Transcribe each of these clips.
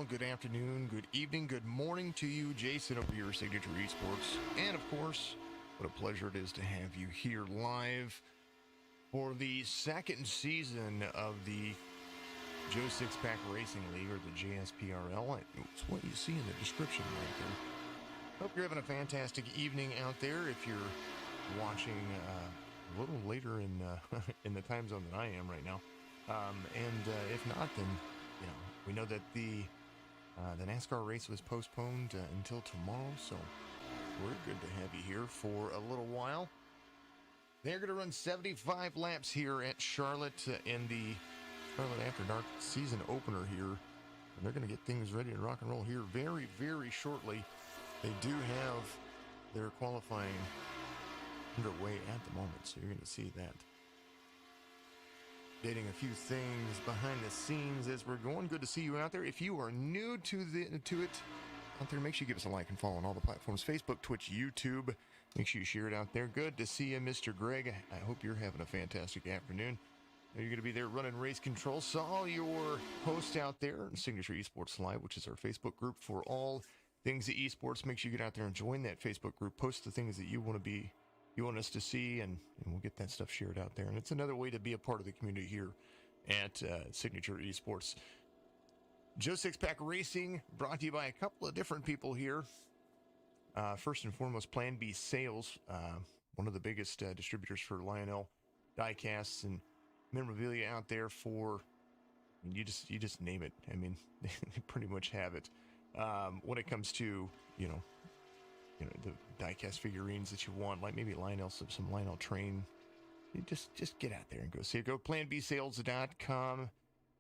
good afternoon, good evening, good morning to you, Jason over here, Signature Esports. And of course, what a pleasure it is to have you here live for the second season of the Joe Six-Pack Racing League, or the JSPRL. It's what you see in the description right there. Hope you're having a fantastic evening out there. If you're watching a little later in in the time zone than I am right now, if not, then we know that the NASCAR race was postponed until tomorrow, so we're good to have you here for a little while. They're going to run 75 laps here at Charlotte in the Charlotte After Dark season opener here, and they're going to get things ready to rock and roll here very, very shortly. They do have their qualifying underway at the moment, so you're going to see that. Updating a few things behind the scenes as we're going. Good to see you out there. If you are new to it out there, make sure you give us a like and follow on all the platforms: Facebook, Twitch, YouTube. Make sure you share it out there. Good to see you, Mr. Greg. I hope you're having a fantastic afternoon. You're going to be there running race control. Saw your post out there in Signature Esports Live, which is our Facebook group for all things esports. Make sure you get out there and join that Facebook group. Post the things that you want us to see, and we'll get that stuff shared out there. And it's another way to be a part of the community here at Signature Esports. Joe Six-Pack Racing, brought to you by a couple of different people here. First and foremost, Plan B Sales, one of the biggest distributors for Lionel diecasts and memorabilia out there for, you just name it. I mean, they pretty much have it. When it comes to, the diecast figurines that you want, like maybe Lionel, some Lionel Train, you just get out there and go see it. Go planbsales.com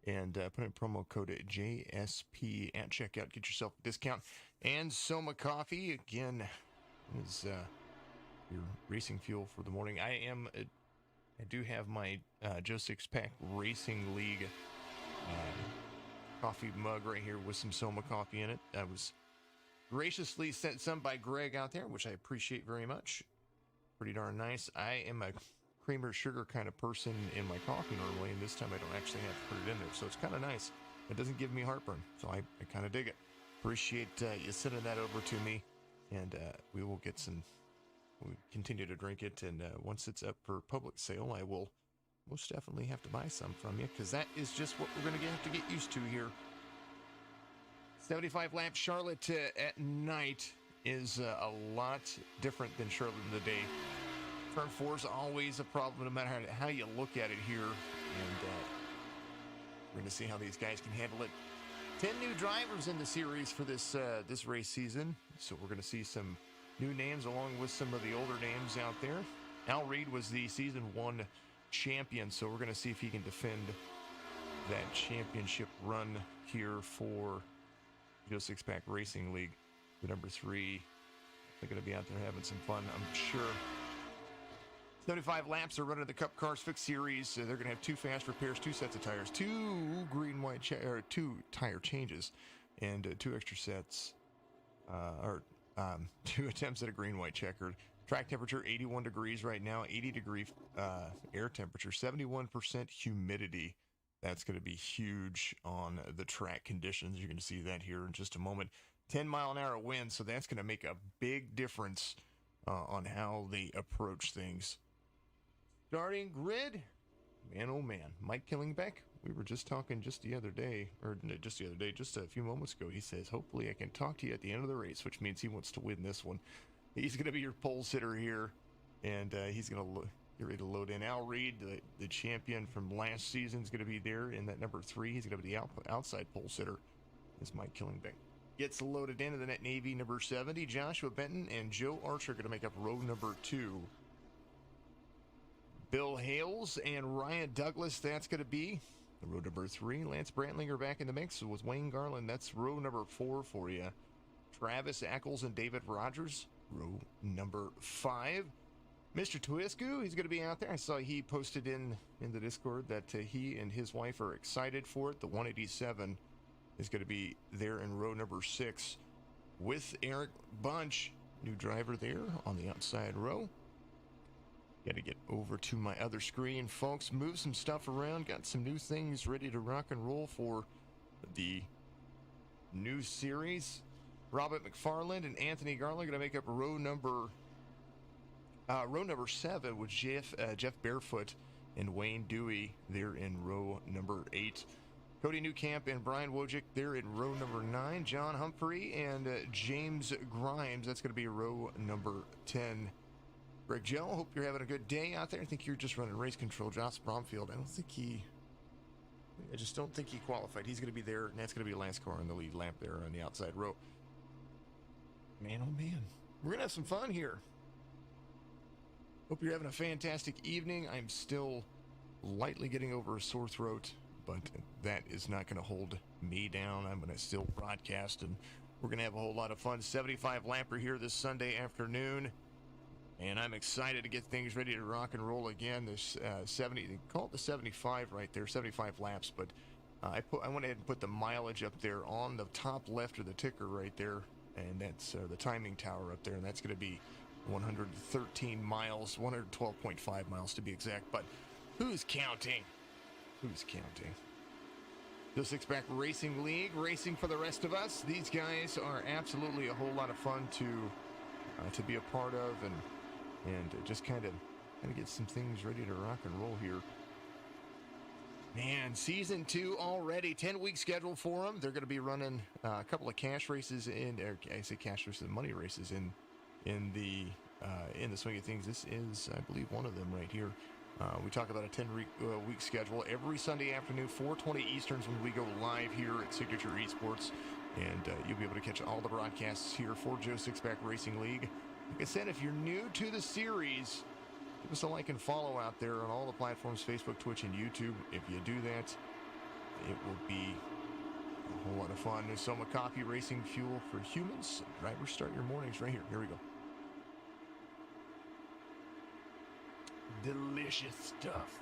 and put in promo code JSP at checkout. Get yourself a discount. And SOMA Coffee, again, is your racing fuel for the morning. I do have my Joe Six-Pack Racing League coffee mug right here with some SOMA coffee in it. I was graciously sent some by Greg out there, which I appreciate very much. Pretty darn nice. I am a creamer sugar kind of person in my coffee normally, and this time I don't actually have to put it in there, so it's kind of nice. It doesn't give me heartburn, so I kind of dig it. Appreciate you sending that over to me, and we will continue to drink it, and once it's up for public sale, I will most definitely have to buy some from you, because that is just what we're going to have to get used to here. 75 lap Charlotte at night is a lot different than Charlotte in the day. Turn 4 is always a problem, no matter how you look at it here. And we're going to see how these guys can handle it. 10 new drivers in the series for this race season. So we're going to see some new names along with some of the older names out there. Al Reed was the Season 1 champion, so we're going to see if he can defend that championship run here for Joe Six-Pack Racing League. The number 3, they're going to be out there having some fun, I'm sure. 75 laps are running the Cup Cars Fixed Series. They're going to have 2 fast repairs, 2 sets of tires, 2 2 tire changes, and 2 extra sets, 2 attempts at a green-white checkered. Track temperature 81 degrees right now, 80-degree air temperature, 71% humidity. That's going to be huge on the track conditions. You're going to see that here in just a moment. 10-mile-an-hour wind, so that's going to make a big difference on how they approach things. Starting grid, man, oh man. Mike Killingbeck, we were just talking just a few moments ago. He says, hopefully I can talk to you at the end of the race, which means he wants to win this one. He's going to be your pole sitter here, and he's going to get ready to load in. Al Reed, the champion from last season, is going to be there in that number 3. He's going to be the outside pole sitter. Is Mike Killingbeck. Gets loaded into the Net Navy number 70. Joshua Benton and Joe Archer are going to make up row number 2. Bill Hales and Ryan Douglas, that's going to be row number 3. Lance Brantlinger back in the mix with Wayne Garland. That's row number 4 for you. Travis Ackles and David Rogers, row number 5. Mr. Twisku, he's going to be out there. I saw he posted in the Discord that he and his wife are excited for it. The 187 is going to be there in row number 6 with Eric Bunch, new driver there on the outside row. Got to get over to my other screen, folks. Move some stuff around. Got some new things ready to rock and roll for the new series. Robert McFarland and Anthony Garland going to make up row number 7 with Jeff Barefoot and Wayne Dewey. They're in row number 8. Cody Newcamp and Brian Wojcik, they're in row number 9. John Humphrey and James Grimes, that's going to be row number 10. Greg Joe, hope you're having a good day out there. I think you're just running race control. Josh Bromfield, I just don't think he qualified. He's going to be there, and that's going to be last car in the lead lap there on the outside row. Man, oh man. We're going to have some fun here. Hope you're having a fantastic evening. I'm still lightly getting over a sore throat, but that is not going to hold me down. I'm going to still broadcast, and we're going to have a whole lot of fun. 75 lapper here this Sunday afternoon, and I'm excited to get things ready to rock and roll again. This 70, they call it the 75 right there, 75 laps, but I went ahead and put the mileage up there on the top left of the ticker right there, and that's the timing tower up there, and that's going to be 113 miles, 112.5 miles to be exact. But who's counting? Who's counting? The Six-Pack Racing League, racing for the rest of us. These guys are absolutely a whole lot of fun to be a part of, and just kind of get some things ready to rock and roll here. Man, season 2 already, 10-week schedule for them. They're going to be running a couple of cash races I say cash races, money races in the swing of things. This is, I believe, one of them right here. We talk about a 10-week schedule every Sunday afternoon, 4:20 Easterns, when we go live here at Signature Esports, and you'll be able to catch all the broadcasts here for Joe Six-Pack Racing League. Like I said, if you're new to the series, give us a like and follow out there on all the platforms, Facebook, Twitch, and YouTube. If you do that, it will be a whole lot of fun. There's SOMA Coffee, racing fuel for humans. Drivers, start your mornings right here. Here we go. Delicious stuff.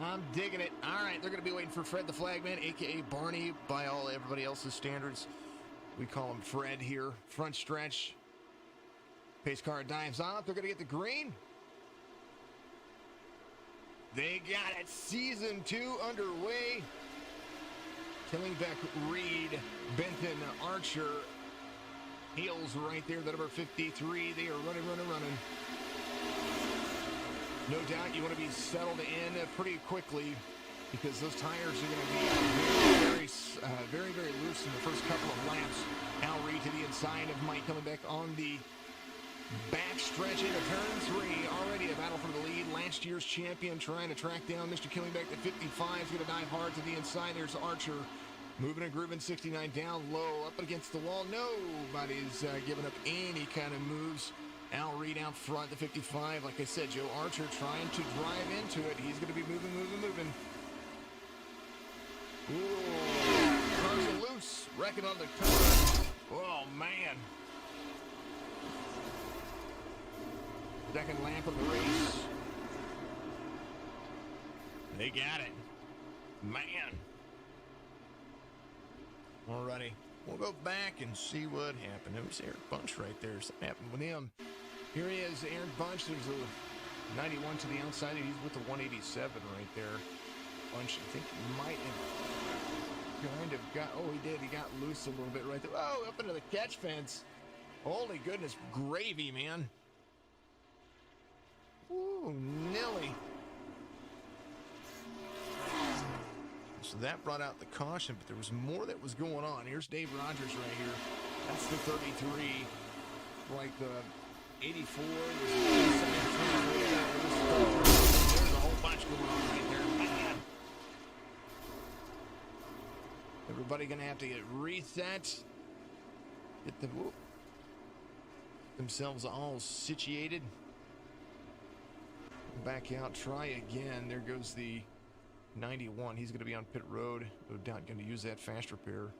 I'm digging it. All right, they're going to be waiting for Fred the Flagman, a.k.a. Barney, by everybody else's standards. We call him Fred here. Front stretch. Pace car dives off. They're going to get the green. They got it. Season 2 underway. Killingbeck, Reed, Benton, Archer. Heels right there, the number 53. They are running. No doubt you want to be settled in pretty quickly, because those tires are going to be very loose in the first couple of laps. Al Reed to the inside of Mike Killingbeck on the back stretch into turn 3. Already a battle for the lead. Last year's champion trying to track down Mr. Killingbeck. The 55 is going to dive hard to the inside. There's Archer moving and grooving. 69 down low, up against the wall. Nobody's giving up any kind of moves. Al Reed out front, the 55. Like I said, Joe Archer trying to drive into it. He's going to be moving. Ooh, cars are loose. Wrecking on the turn. Oh, man. Second lap of the race. They got it. Man. Alrighty. We'll go back and see what happened. It was Eric Bunch right there. Something happened with him. Here he is, Eric Bunch. There's a 91 to the outside. He's with the 187 right there. Bunch, I think, might have kind of got... Oh, he did. He got loose a little bit right there. Oh, up into the catch fence. Holy goodness. Gravy, man. Ooh, Nelly. So that brought out the caution, but there was more that was going on. Here's Dave Rogers right here. That's the 33. Like the 84. There's a whole bunch going on right there. Man. Everybody going to have to get reset. Get them, themselves all situated. Back out. Try again. There goes the 91. He's going to be on pit road. No doubt going to use that fast repair.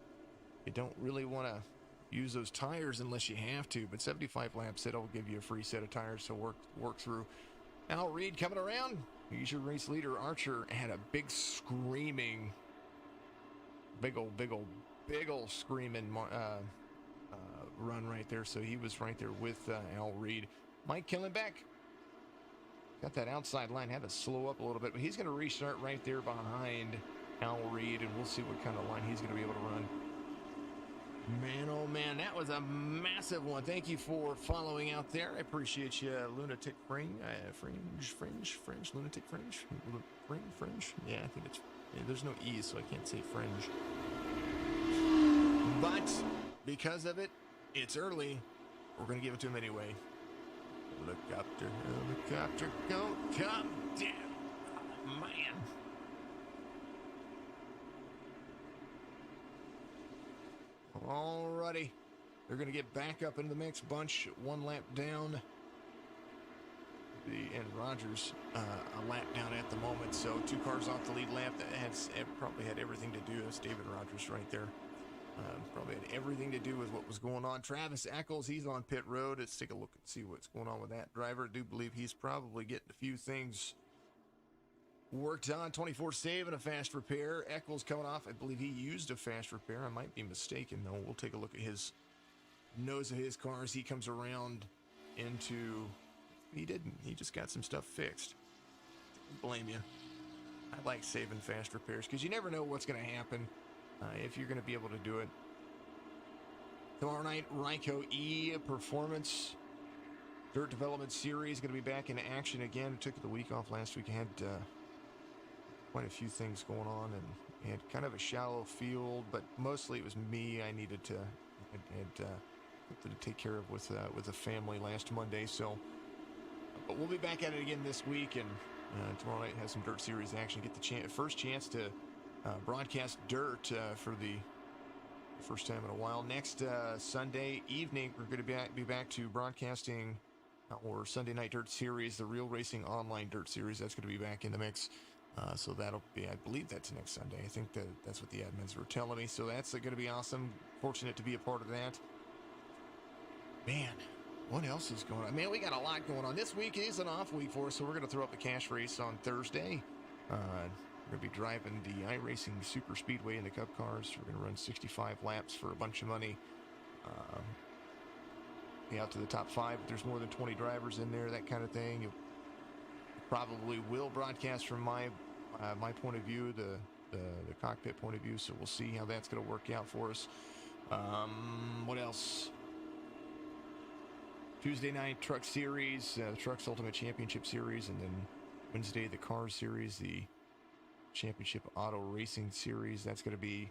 You don't really want to use those tires unless you have to, but 75 laps, that'll give you a free set of tires to work through. Al Reed coming around. He's your race leader. Archer had a big screaming, big old screaming run right there, so he was right there with Al Reed. Mike Killingbeck got that outside line, had to slow up a little bit, but he's going to restart right there behind Al Reed, and we'll see what kind of line he's going to be able to run. Man, oh man, that was a massive one. Thank you for following out there. I appreciate you, Lunatic Fringe, Lunatic Fringe, Fringe. Yeah, I think it's, there's no E, so I can't say fringe. But because of it, it's early. We're going to give it to him anyway. Helicopter, helicopter, go, come down. Oh, man. Alrighty. They're going to get back up into the mix. Bunch, one lap down. And Rogers a lap down at the moment. So 2 cars off the lead lap. That probably had everything to do. That's David Rogers right there. Probably had everything to do with what was going on. Travis Eccles, he's on pit road. Let's take a look and see what's going on with that driver. I do believe he's probably getting a few things worked on. 24/7, a fast repair. Eccles coming off. I believe he used a fast repair. I might be mistaken, though. We'll take a look at his nose of his car as he comes around into... He didn't. He just got some stuff fixed. Don't blame you. I like saving fast repairs because you never know what's going to happen. If you're going to be able to do it. Tomorrow night, Ryco E Performance Dirt Development Series going to be back in action again. I took the week off last week. I had quite a few things going on and had kind of a shallow field, but mostly it was me. I needed to take care of with the family last Monday. So, but we'll be back at it again this week, and tomorrow night has some Dirt Series action. Get the first chance to broadcast dirt for the first time in a while. Next Sunday evening, we're going to be back to broadcasting our Sunday Night Dirt Series, the Real Racing Online Dirt Series. That's going to be back in the mix. So that'll be, I believe that's next Sunday. I think that's what the admins were telling me. So that's going to be awesome. Fortunate to be a part of that. Man, what else is going on? Man, we got a lot going on. This week is an off week for us, so we're going to throw up the cash race on Thursday. We're going to be driving the Iracing Super Speedway in the Cup cars. We're going to run 65 laps for a bunch of money. Be out to the top 5. If there's more than 20 drivers in there, that kind of thing. You probably will broadcast from my point of view, the cockpit point of view. So we'll see how that's going to work out for us. What else? Tuesday night Truck Series, the Trucks Ultimate Championship Series, and then Wednesday the Cars Series, the Championship Auto Racing Series. That's going to be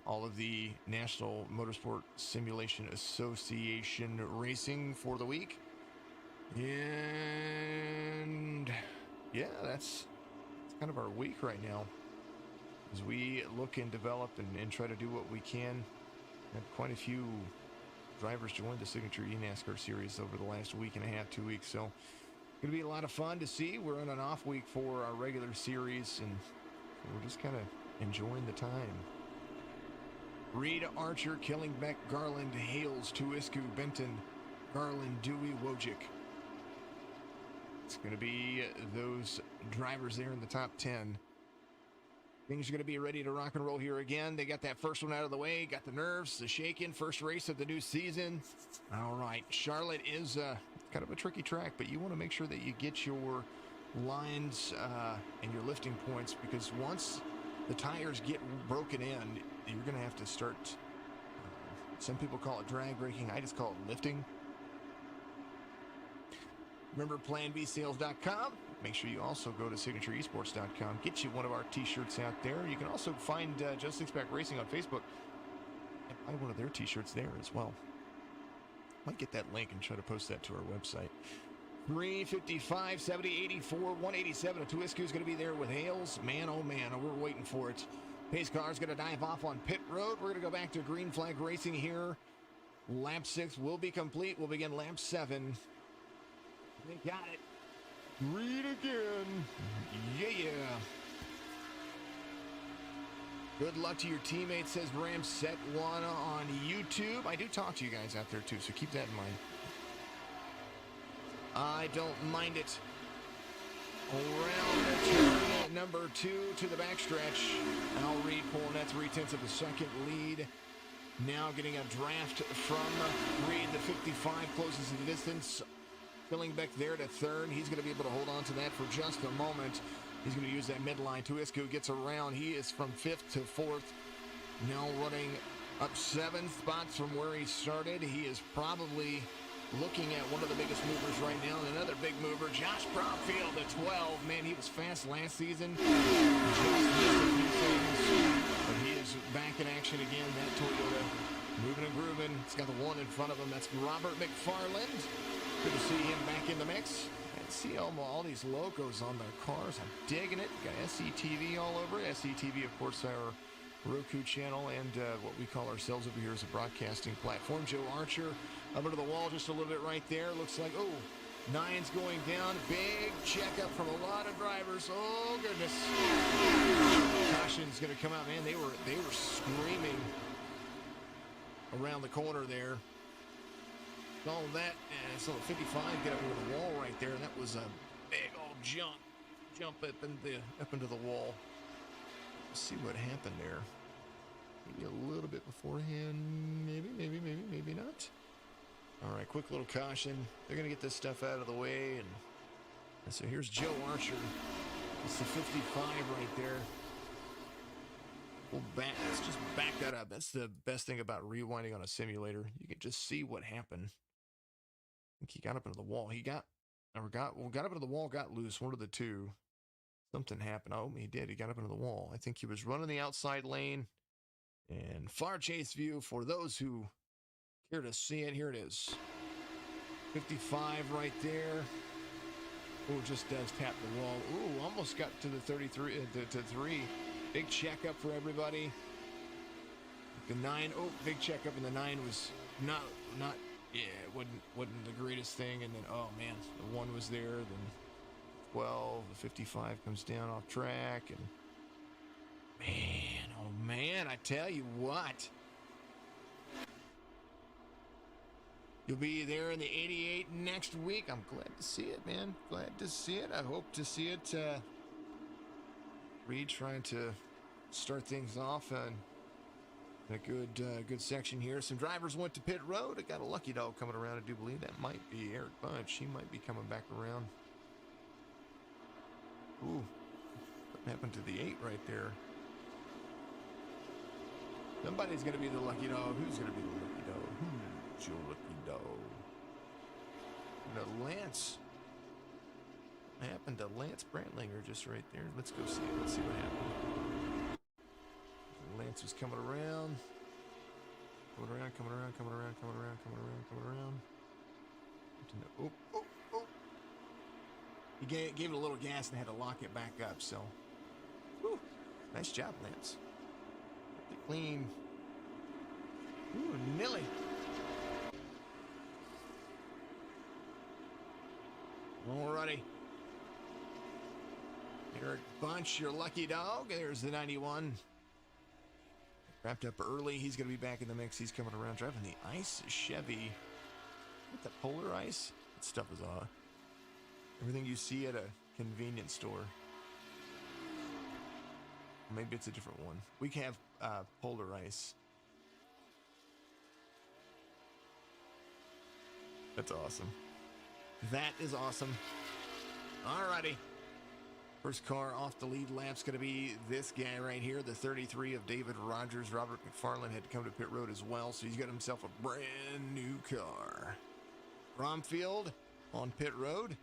all of the National Motorsport Simulation Association racing for the week. And yeah, that's kind of our week right now as we look and develop and try to do what we can. Had quite a few drivers joined the Signature eNASCAR Series over the last week and a half, 2 weeks. So going to be a lot of fun to see. We're in an off week for our regular series, and we're just kind of enjoying the time. Reed, Archer, Killingbeck, Garland, Hales, Tuisku, Benton, Garland, Dewey, Wojcik. It's going to be those drivers there in the top 10. Things are going to be ready to rock and roll here again. They got that first one out of the way, got the nerves, the shaking, first race of the new season. All right, Charlotte is kind of a tricky track, but you want to make sure that you get your lines and your lifting points, because once the tires get broken in, you're going to have to start, some people call it drag braking, I just call it lifting. Remember PlanBSales.com. Make sure you also go to SignatureEsports.com. Get you one of our t-shirts out there. You can also find Just Six Pack Racing on Facebook and buy one of their t-shirts there as well. Might get that link and try to post that to our website. 355, 70, 84, 187. A Tuisku is going to be there with Hales. Man, oh man, we're waiting for it. Pace car is going to dive off on pit road. We're going to go back to green flag racing here. Lap 6 will be complete. We'll begin lap 7. They got it. Read again. Yeah. Good luck to your teammates, says Ram Set One on YouTube. I do talk to you guys out there too, so keep that in mind. I don't mind it. Around the turn number 2 to the backstretch. Al Reed pulling that 3/10 of a second lead. Now getting a draft from Reed. The 55 closes the distance. Killingbeck there to third. He's going to be able to hold on to that for just a moment. He's going to use that midline. Tuisku gets around. He is from 5th to 4th. Now running Up 7 spots from where he started. He is probably looking at one of the biggest movers right now. And another big mover, Josh Bromfield at 12. Man, he was fast last season. Just missed a few things. But he is back in action again. That Toyota moving and grooving. It's got the one in front of him. That's Robert McFarland. Good to see him back in the mix. And see all these logos on their cars. I'm digging it. Got SCTV all over it. SCTV, of course, our Roku channel, and what we call ourselves over here as a broadcasting platform. Joe Archer up into the wall just a little bit right there. Looks like, oh, 9's going down. Big checkup from a lot of drivers. Oh, goodness. Caution's going to come out. Man, they were screaming around the corner there. All of that, and so the 55 get up into the wall right there, and that was a big old jump up into the wall. Let's see what happened there. Maybe a little bit beforehand. Maybe not. All right, quick little caution. They're going to get this stuff out of the way. And so here's Joe Archer. It's the 55 right there. Let's just back that up. That's the best thing about rewinding on a simulator. You can just see what happened. I think he got up into the wall. Got up into the wall, got loose. One of the two. Something happened. Oh, he did. He got up into the wall. I think he was running the outside lane. And far chase view for those who care to see it. Here it is. 55 right there. Oh, just does tap the wall. Ooh, almost got to the 33 to 3. Big checkup for everybody. The 9. Oh, big checkup, and the 9 was not. Yeah, it wasn't the greatest thing. And then, oh man, the 1 was there. Then 12, the 55 comes down off track, and man, I tell you what. You'll be there in the 88 next week. I'm glad to see it, man. Glad to see it. I hope to see it. Reed trying to start things off on a good section here. Some drivers went to pit road. I got a lucky dog coming around. I do believe that might be Eric Bunch. He might be coming back around. Ooh, what happened to the 8 right there? Somebody's going to be the lucky dog. Who's going to be the lucky dog? Who's your lucky dog? No, Lance. What happened to Lance Brantlinger just right there? Let's go see it. Let's see what happened. Lance was coming around. Coming around. Oh. He gave it a little gas and had to lock it back up, so. Whew, nice job, Lance. Clean. Ooh, Nilly. Alrighty. Eric Bunch, your lucky dog. There's the 91. Wrapped up early. He's going to be back in the mix. He's coming around driving the ice Chevy. What, the Polar Ice? That stuff is everything you see at a convenience store. Maybe it's a different one. We can have Polar Ice. That's awesome. That is awesome. Alrighty. First car off the lead lap's going to be this guy right here, the 33 of David Rogers. Robert McFarland had to come to pit road as well, so he's got himself a brand new car. Bromfield on pit road.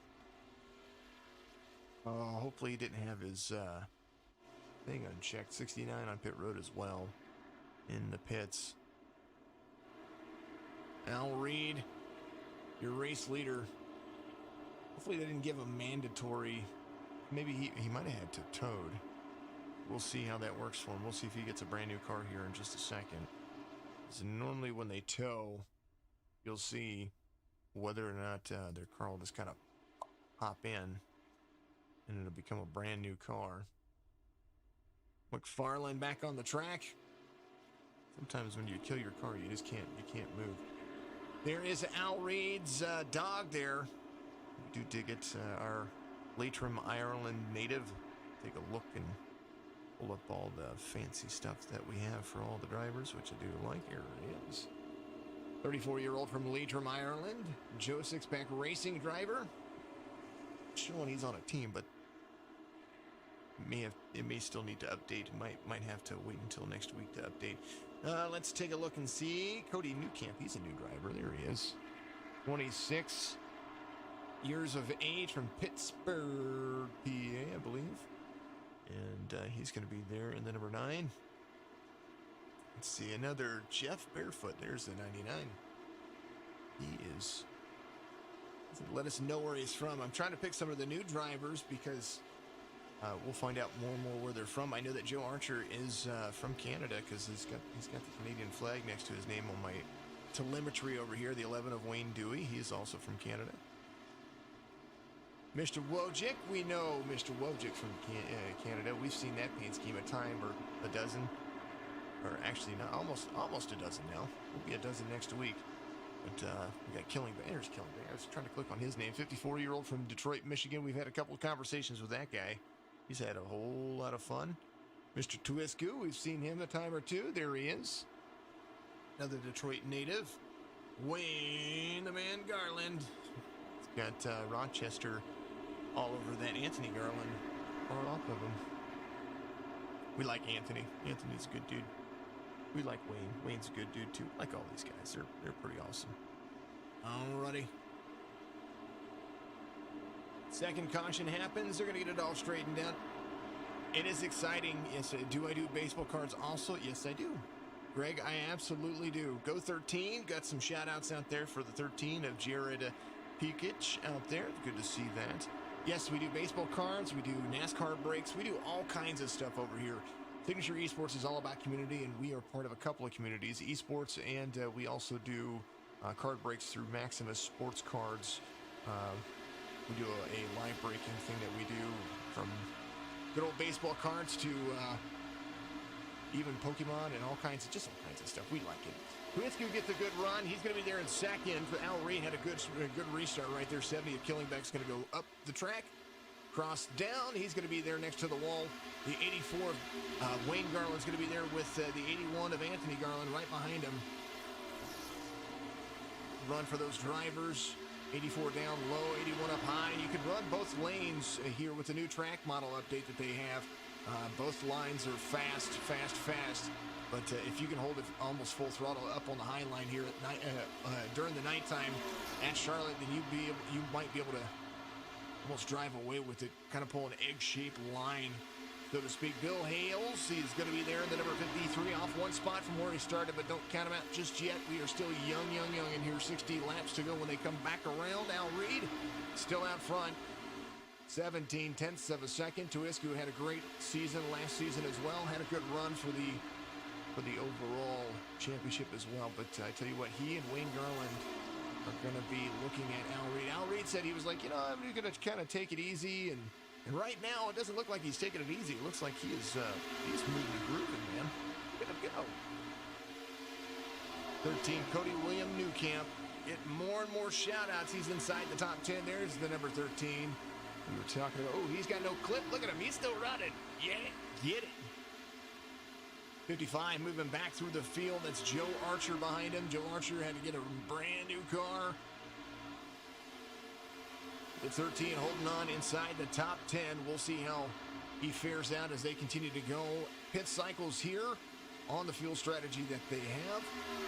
Hopefully he didn't have his thing unchecked. 69 on pit road as well in the pits. Al Reed, your race leader. Hopefully they didn't give him mandatory. Maybe he might have had to towed. We'll see how that works for him. We'll see if he gets a brand new car here in just a second. So normally when they tow, you'll see whether or not their car will just kind of hop in and it'll become a brand new car. McFarland back on the track. Sometimes when you kill your car, you can't move. There is Al Reed's dog there. We do dig it. Our Leitrim, Ireland native. Take a look and pull up all the fancy stuff that we have for all the drivers, which I do like. Here it is. 34-year-old from Leitrim, Ireland. Joe Sixpack racing driver. Showing he's on a team, but it may still need to update. Might have to wait until next week to update. Let's take a look and see. Cody Newcamp, he's a new driver. There he is. 26 years of age from Pittsburgh, PA, I believe. And he's going to be there in the number 9. Let's see, another Jeff Barefoot. There's the 99. He is... doesn't let us know where he's from. I'm trying to pick some of the new drivers because we'll find out more and more where they're from. I know that Joe Archer is from Canada because he's got the Canadian flag next to his name on my telemetry over here. The 11 of Wayne Dewey. He is also from Canada. Mr. Wojcik, we know Mr. Wojcik from Canada. We've seen that paint scheme a time or a dozen. Or actually, not almost a dozen now. We'll be a dozen next week. But we got Killing Bear. There's Killing Bear. I was trying to click on his name. 54-year-old from Detroit, Michigan. We've had a couple of conversations with that guy. He's had a whole lot of fun. Mr. Tuisku, we've seen him a time or two. There he is. Another Detroit native. Wayne the Man Garland. He's got Rochester all over that. Anthony Garland all off of him. We like Anthony. Anthony's a good dude. We like Wayne. Wayne's a good dude too. Like all these guys. They're pretty awesome. Alrighty. Second caution happens. They're going to get it all straightened out. It is exciting. Yes, do I do baseball cards also? Yes, I do. Greg, I absolutely do. Go 13. Got some shout outs out there for the 13 of Jared Pekic out there. Good to see that. Yes, we do baseball cards. We do NASCAR breaks. We do all kinds of stuff over here. Signature Esports is all about community, and we are part of a couple of communities, esports, and we also do card breaks through Maximus Sports Cards. We do a live breaking thing that we do from good old baseball cards to even Pokemon and all kinds of stuff. We like it. Huitzku gets a good run. He's going to be there in second. Al Reed had a good restart right there. 70 of Killingbeck's going to go up the track. Cross down. He's going to be there next to the wall. The 84 of Wayne Garland's going to be there with the 81 of Anthony Garland right behind him. Run for those drivers. 84 down low, 81 up high. You can run both lanes here with the new track model update that they have. Both lines are fast. But if you can hold it almost full throttle up on the high line here at night, during the nighttime at Charlotte, then you might be able to almost drive away with it, kind of pull an egg-shaped line, so to speak. Bill Hales, he's going to be there in the number 53, off one spot from where he started, but don't count him out just yet. We are still young in here. 60 laps to go when they come back around. Al Reed still out front. 17 tenths of a second. Tuisku had a great season last season as well. Had a good run for the overall championship as well. But I tell you what, he and Wayne Garland are going to be looking at Al Reed. Al Reed said he was like, I'm going to kind of take it easy. And right now, it doesn't look like he's taking it easy. It looks like he's moving and grooving, man. Get him go. 13, Cody William Newcamp. Get more and more shout-outs. He's inside the top 10. There's the number 13. We were talking about, he's got no clip. Look at him. He's still running. Yeah, get it. 55 moving back through the field. That's Joe Archer behind him. Joe Archer had to get a brand new car. The 13 holding on inside the top 10. We'll see how he fares out as they continue to go. Pit cycles here on the fuel strategy that they have.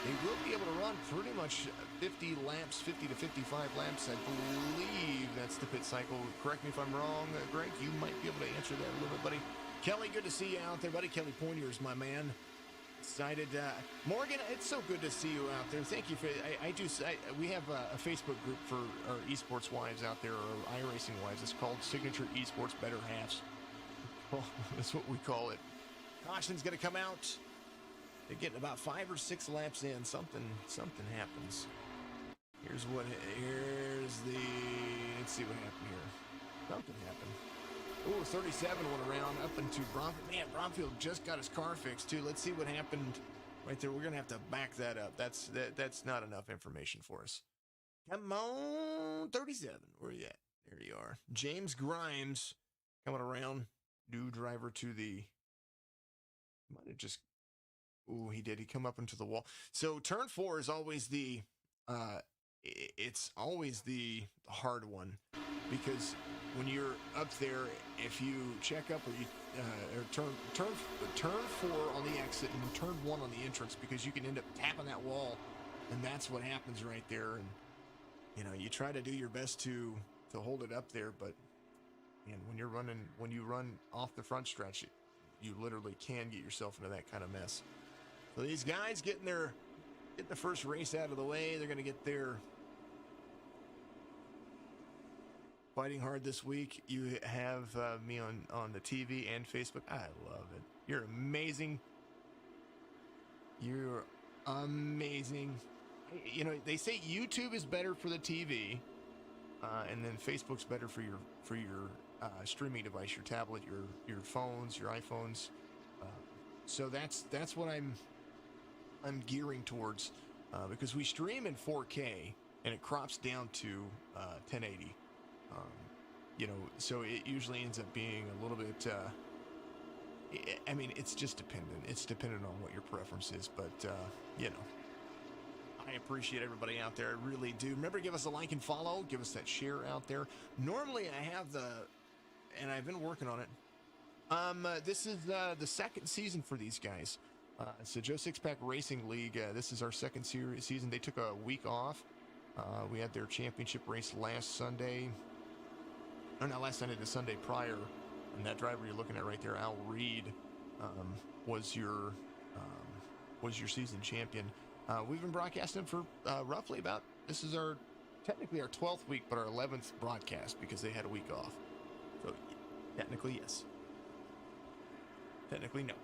They will be able to run pretty much 50 laps, 50 to 55 laps. I believe that's the pit cycle. Correct me if I'm wrong, Greg. You might be able to answer that a little bit, buddy. Kelly, good to see you out there, buddy. Kelly Pointier's my man. Excited. Morgan, it's so good to see you out there. Thank you for we have a Facebook group for our esports wives out there, or iRacing wives. It's called Signature Esports Better Halves. Well, that's what we call it. Caution's going to come out. They're getting about 5 or 6 laps in. Something happens. Let's see what happened here. Something happened. Ooh, 37 went around up into Bromfield. Man, Bromfield just got his car fixed, too. Let's see what happened right there. We're going to have to back that up. That's not enough information for us. Come on, 37. Where are you at? There you are. James Grimes coming around. New driver to the... Might have just... Ooh, he did. He come up into the wall. So turn 4 is always it's always the hard one, because when you're up there, if you check up or you or turn 4 on the exit and turn 1 on the entrance, because you can end up tapping that wall, and that's what happens right there. And you try to do your best to hold it up there, but when you run off the front stretch, you literally can get yourself into that kind of mess. So these guys getting the first race out of the way. They're going to get their fighting hard this week. You have me on the TV and Facebook. I love it. You're amazing. You're amazing. They say YouTube is better for the TV, and then Facebook's better for your streaming device, your tablet, your phones, your iPhones. So that's what I'm gearing towards, because we stream in 4K and it crops down to 1080. So it usually ends up being a little bit. It's just dependent. It's dependent on what your preference is, but I appreciate everybody out there. I really do. Remember, give us a like and follow. Give us that share out there. Normally, I have and I've been working on it. This is the second season for these guys. It's the Joe Sixpack Racing League. This is our second season. They took a week off. We had their championship race last Sunday. Or not last Sunday, the Sunday prior. And that driver you're looking at right there, Al Reed, was your season champion. We've been broadcasting for roughly about, this is technically our 12th week, but our 11th broadcast, because they had a week off. So technically, yes. Technically, no.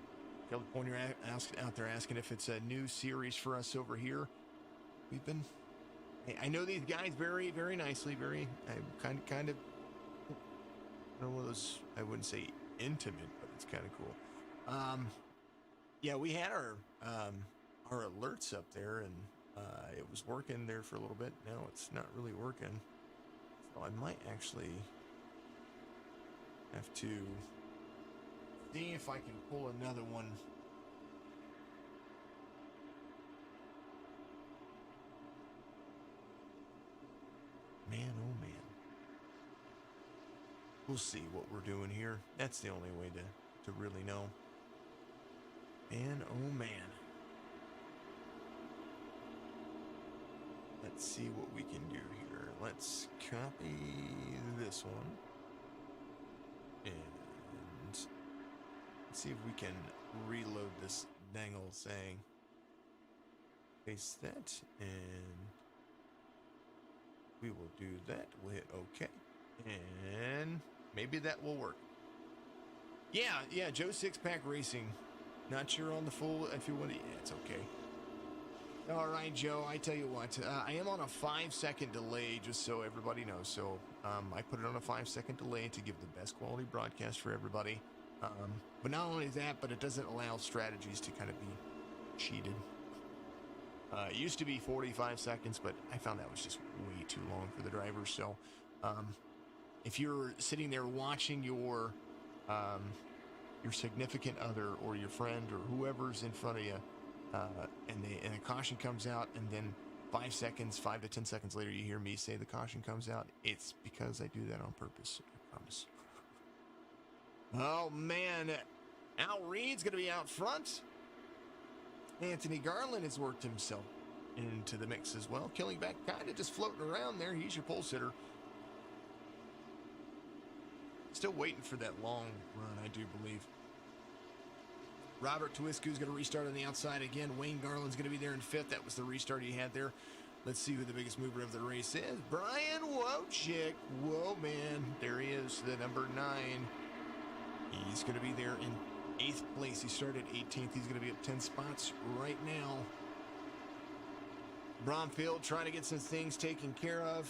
When you're out there asking if it's a new series for us over here, I know these guys very, very nicely. I'm kind of one of those, I wouldn't say intimate, but it's kind of cool. We had our alerts up there, and it was working there for a little bit. Now it's not really working, so I might actually have to see if I can pull another one. Man, oh man. We'll see what we're doing here. That's the only way to really know. Man, oh man. Let's see what we can do here. Let's copy this one. And see if we can reload this dang old thing. Paste that, and we will do that. We'll hit OK, and maybe that will work. Yeah, Joe Sixpack Racing. Not sure on the full, if you want to, it's okay. All right, Joe, I tell you what, I am on a 5-second delay, just so everybody knows. So I put it on a 5-second delay to give the best quality broadcast for everybody. But not only that, but it doesn't allow strategies to kind of be cheated. It used to be 45 seconds, but I found that was just way too long for the drivers. So if you're sitting there watching your significant other or your friend or whoever's in front of you, and a caution comes out, and then 5 to 10 seconds later you hear me say the caution comes out, it's because I do that on purpose. I promise. Oh man, Al Reed's going to be out front. Anthony Garland has worked himself into the mix as well. Killingback kind of just floating around there. He's your pole sitter. Still waiting for that long run, I do believe. Robert Twisku's going to restart on the outside again. Wayne Garland's going to be there in 5th. That was the restart he had there. Let's see who the biggest mover of the race is. Brian Wojcik. Whoa, man. There he is, the number 9. He's going to be there in 8th place. He started 18th. He's going to be up 10 spots right now. Bromfield trying to get some things taken care of.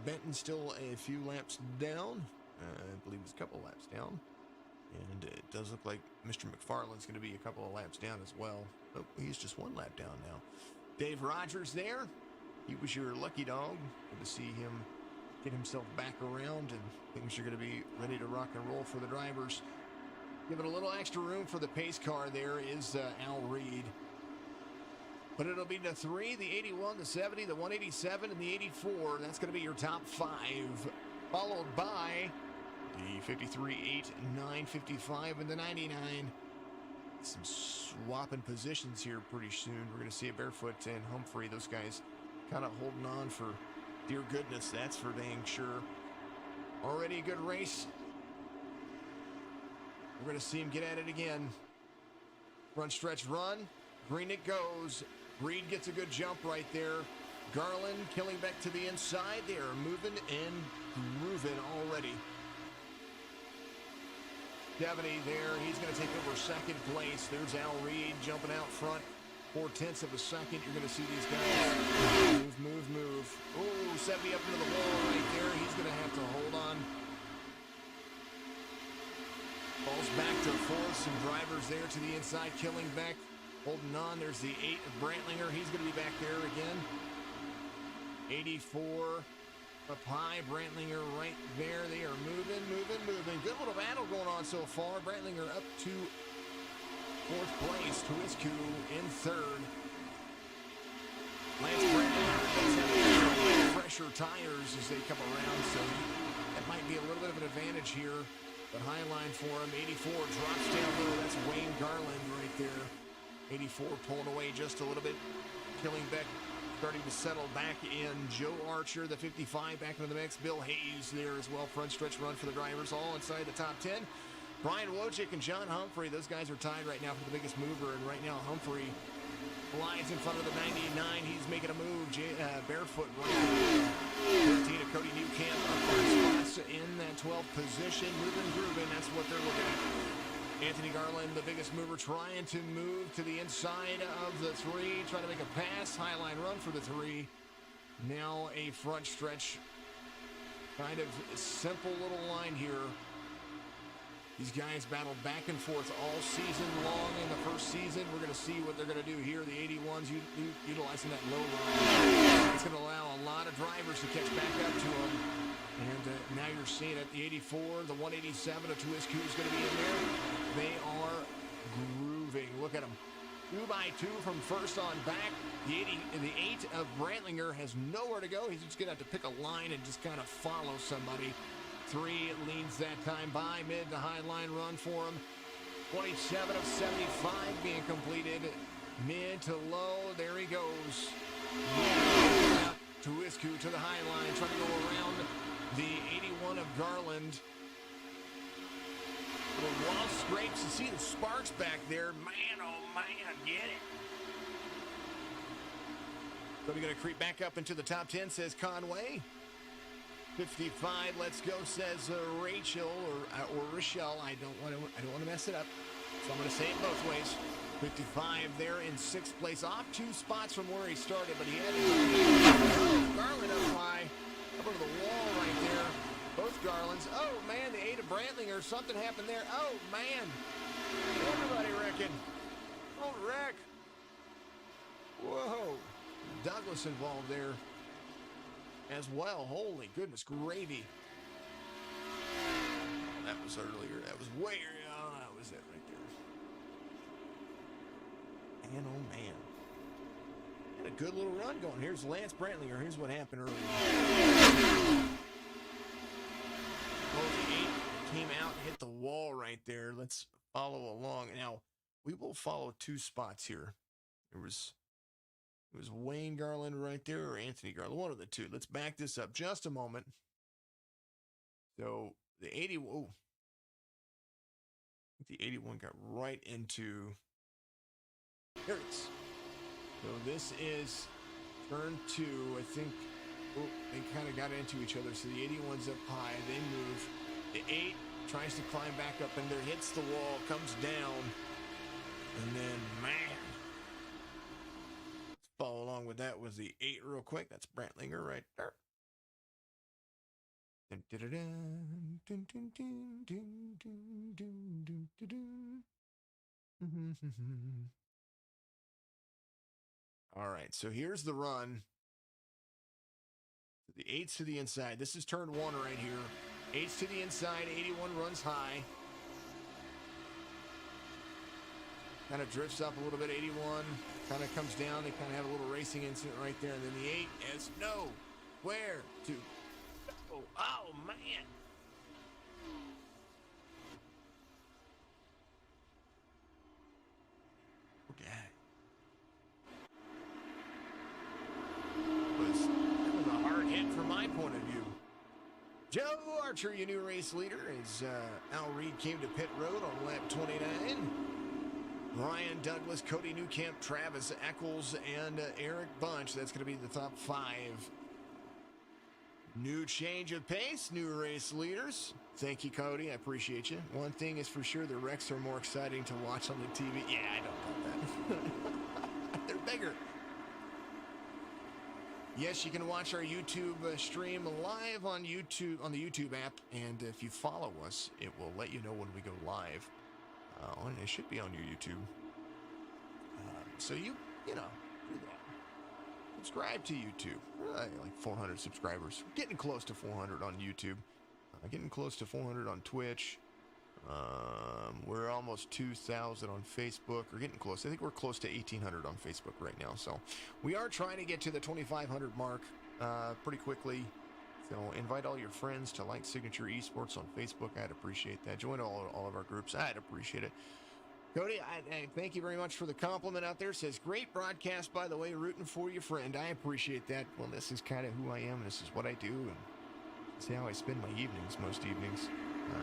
Benton still a few laps down. I believe it's a couple laps down. And it does look like Mr. McFarland's going to be a couple of laps down as well. Oh, he's just 1 lap down now. Dave Rogers there. He was your lucky dog. Good to see him get himself back around, and things are going to be ready to rock and roll for the drivers. Giving a little extra room for the pace car there is Al Reed. But it'll be the 3, the 81, the 70, the 187, and the 84. That's going to be your top 5. Followed by The 53, 8, 9, 55, and the 99. Some swapping positions here pretty soon. We're going to see a Barefoot and Humphrey. Those guys kind of holding on for dear goodness. That's for dang sure. Already a good race. We're going to see him get at it again. Front stretch run. Green it goes. Reed gets a good jump right there. Garland killing back to the inside. They are moving and grooving already. Devaney there. He's going to take over second place. There's Al Reed jumping out front. 0.4 of a second. You're going to see these guys move. Oh, 70 up into the wall right there. He's going to have to hold on. Falls back to fourth. Some drivers there to the inside. Killing back. Holding on. There's the 8 of Brantlinger. He's going to be back there again. 84 up high. Brantlinger right there. They are moving. Good little battle going on so far. Brantlinger up to fourth place. Tuisku in third. Lance Brantlinger does have fresher tires as they come around, so that might be a little bit of an advantage here. But Highline for him. 84 drops down low. That's Wayne Garland right there. 84 pulling away just a little bit. Killing Beck starting to settle back in. Joe Archer, the 55, back into the mix. Bill Hayes there as well. Front stretch run for the drivers, all inside the top 10. Brian Wojcik and John Humphrey, those guys are tied right now for the biggest mover. And right now, Humphrey flies in front of the 99. He's making a move. Barefoot right. 13 of Cody Newcamp up for spots in that 12th position. Moving, grooving. That's what they're looking at. Anthony Garland, the biggest mover, trying to move to the inside of the 3. Trying to make a pass. Highline run for the 3. Now a front stretch. Kind of simple little line here. These guys battled back and forth all season long in the first season. We're going to see what they're going to do here. The 81s utilizing that low line. It's going to allow a lot of drivers to catch back up to them. And now you're seeing it. The 84, the 187 of Tuisku is going to be in there. They are grooving. Look at them. 2x2 from first on back. The 8 of Brantlinger has nowhere to go. He's just going to have to pick a line and just kind of follow somebody. 3 leads that time by. Mid to high line run for him. 27 of 75 being completed. Mid to low. There he goes. Tuisku to the high line. Trying to go around the 81 of Garland. Little wall scrapes. You see the sparks back there. Man, oh man, get it. So we're going to creep back up into the top 10, says Conway. 55, let's go, says Rachel or Rochelle. I don't want to mess it up, so I'm going to say it both ways. 55 there in 6th place, off 2 spots from where he started, but he had Garland up high, up over the wall right there. Both Garlands. Oh man, the 8 of Brantlinger. Something happened there. Oh man, everybody wrecking. Oh wreck. Whoa, Douglas involved there as well. Holy goodness gravy. That was earlier. That was way earlier. Oh, that was it right there. Man, oh man. Had a good little run going. Here's Lance Brantlinger. Here's what happened earlier. Oh, the 8 came out and hit the wall right there. Let's follow along. Now, we will follow 2 spots here. It was Wayne Garland right there or Anthony Garland, one of the 2. Let's back this up just a moment. So the 80, oh, the 81 got right into, here it is. So this is turn 2, I think. Oh, they kind of got into each other. So the 81's up high, they move. The 8 tries to climb back up and there, hits the wall, comes down, and then man. Follow along with that was the 8 real quick. That's Brantlinger right there. All right, so here's the run. The 8's to the inside. This is turn 1 right here. 8's to the inside. 81 runs high. Kind of drifts up a little bit. 81 kind of comes down. They kind of have a little racing incident right there. And then the 8 has nowhere to go. Oh, man. Okay. That was a hard hit from my point of view. Joe Archer, your new race leader, as Al Reed came to pit road on lap 29. Ryan Douglas, Cody Newcamp, Travis Eccles, and Eric Bunch. That's going to be the top 5. New change of pace, new race leaders. Thank you, Cody. I appreciate you. One thing is for sure, the wrecks are more exciting to watch on the TV. Yeah, I don't doubt that. They're bigger. Yes, you can watch our YouTube stream live on YouTube, on the YouTube app, and if you follow us, it will let you know when we go live. And it should be on your YouTube. So you know, do that. Subscribe to YouTube. Like 400 subscribers. Getting close to 400 on YouTube. Getting close to 400 on Twitch. We're almost 2,000 on Facebook. We're getting close. I think we're close to 1,800 on Facebook right now. So we are trying to get to the 2,500 mark pretty quickly. So invite all your friends to like Signature Esports on Facebook. I'd appreciate that. Join all of our groups. I'd appreciate it. Cody, I thank you very much for the compliment out there. It says, great broadcast, by the way, rooting for you, friend. I appreciate that. Well, this is kind of who I am. This is what I do. And it's how I spend my evenings, most evenings.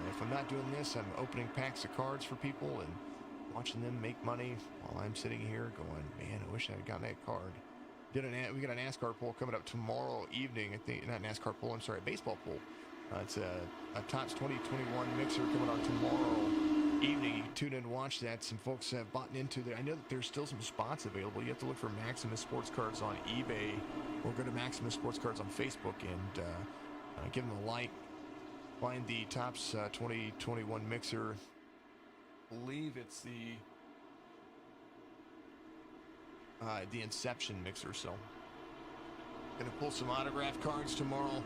If I'm not doing this, I'm opening packs of cards for people and watching them make money while I'm sitting here going, man, I wish I had gotten that card. We got a NASCAR poll coming up tomorrow evening. I think, not NASCAR poll, I'm sorry, a baseball poll. It's a TOPS 2021 mixer coming out tomorrow evening. You can tune in and watch that. Some folks have bought into that. I know that there's still some spots available. You have to look for Maximus Sports Cards on eBay or go to Maximus Sports Cards on Facebook and give them a like. Find the TOPS 2021 mixer. I believe it's the Inception mixer. So gonna pull some autograph cards tomorrow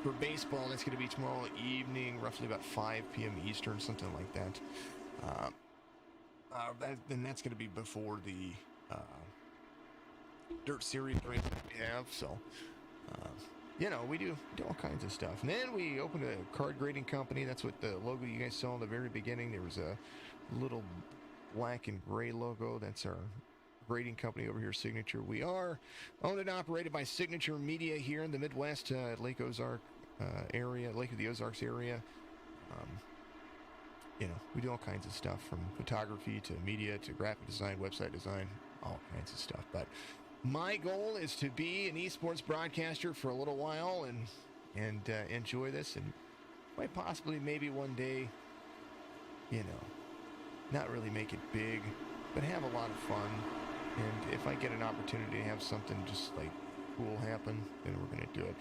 for baseball. That's gonna be tomorrow evening, roughly about 5 p.m. Eastern, something like that. Then that's gonna be before the Dirt Series race that we have. So you know, we do all kinds of stuff. And then we opened a card grading company. That's what the logo you guys saw in the very beginning. There was a little black and gray logo. That's our grading company over here, Signature. We are owned and operated by Signature Media here in the Midwest, Lake Ozark area, Lake of the Ozarks area. You know, we do all kinds of stuff from photography to media to graphic design, website design, all kinds of stuff. But my goal is to be an esports broadcaster for a little while and enjoy this, and quite possibly maybe one day, you know, not really make it big, but have a lot of fun. And if I get an opportunity to have something just like cool happen, then we're going to do it.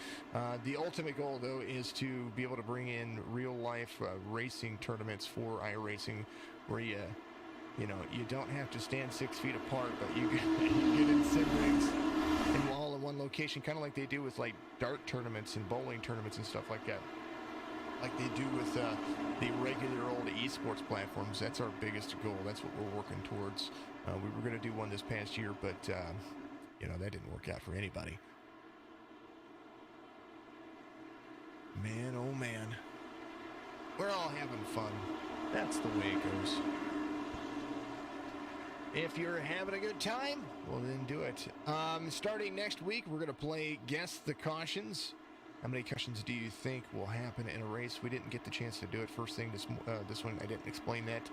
The ultimate goal, though, is to be able to bring in real life racing tournaments for iRacing, where you know, you don't have to stand 6 feet apart, but you get in sim rigs and all in one location, kind of like they do with like dart tournaments and bowling tournaments and stuff like that. Like they do with the regular old esports platforms. That's our biggest goal. That's what we're working towards. We were going to do one this past year, but you know, that didn't work out for anybody. Man, oh man. We're all having fun. That's the way it goes. If you're having a good time, well then do it. Starting next week, we're going to play Guess the Cautions. How many cautions do you think will happen in a race? We didn't get the chance to do it first thing this one. I didn't explain that.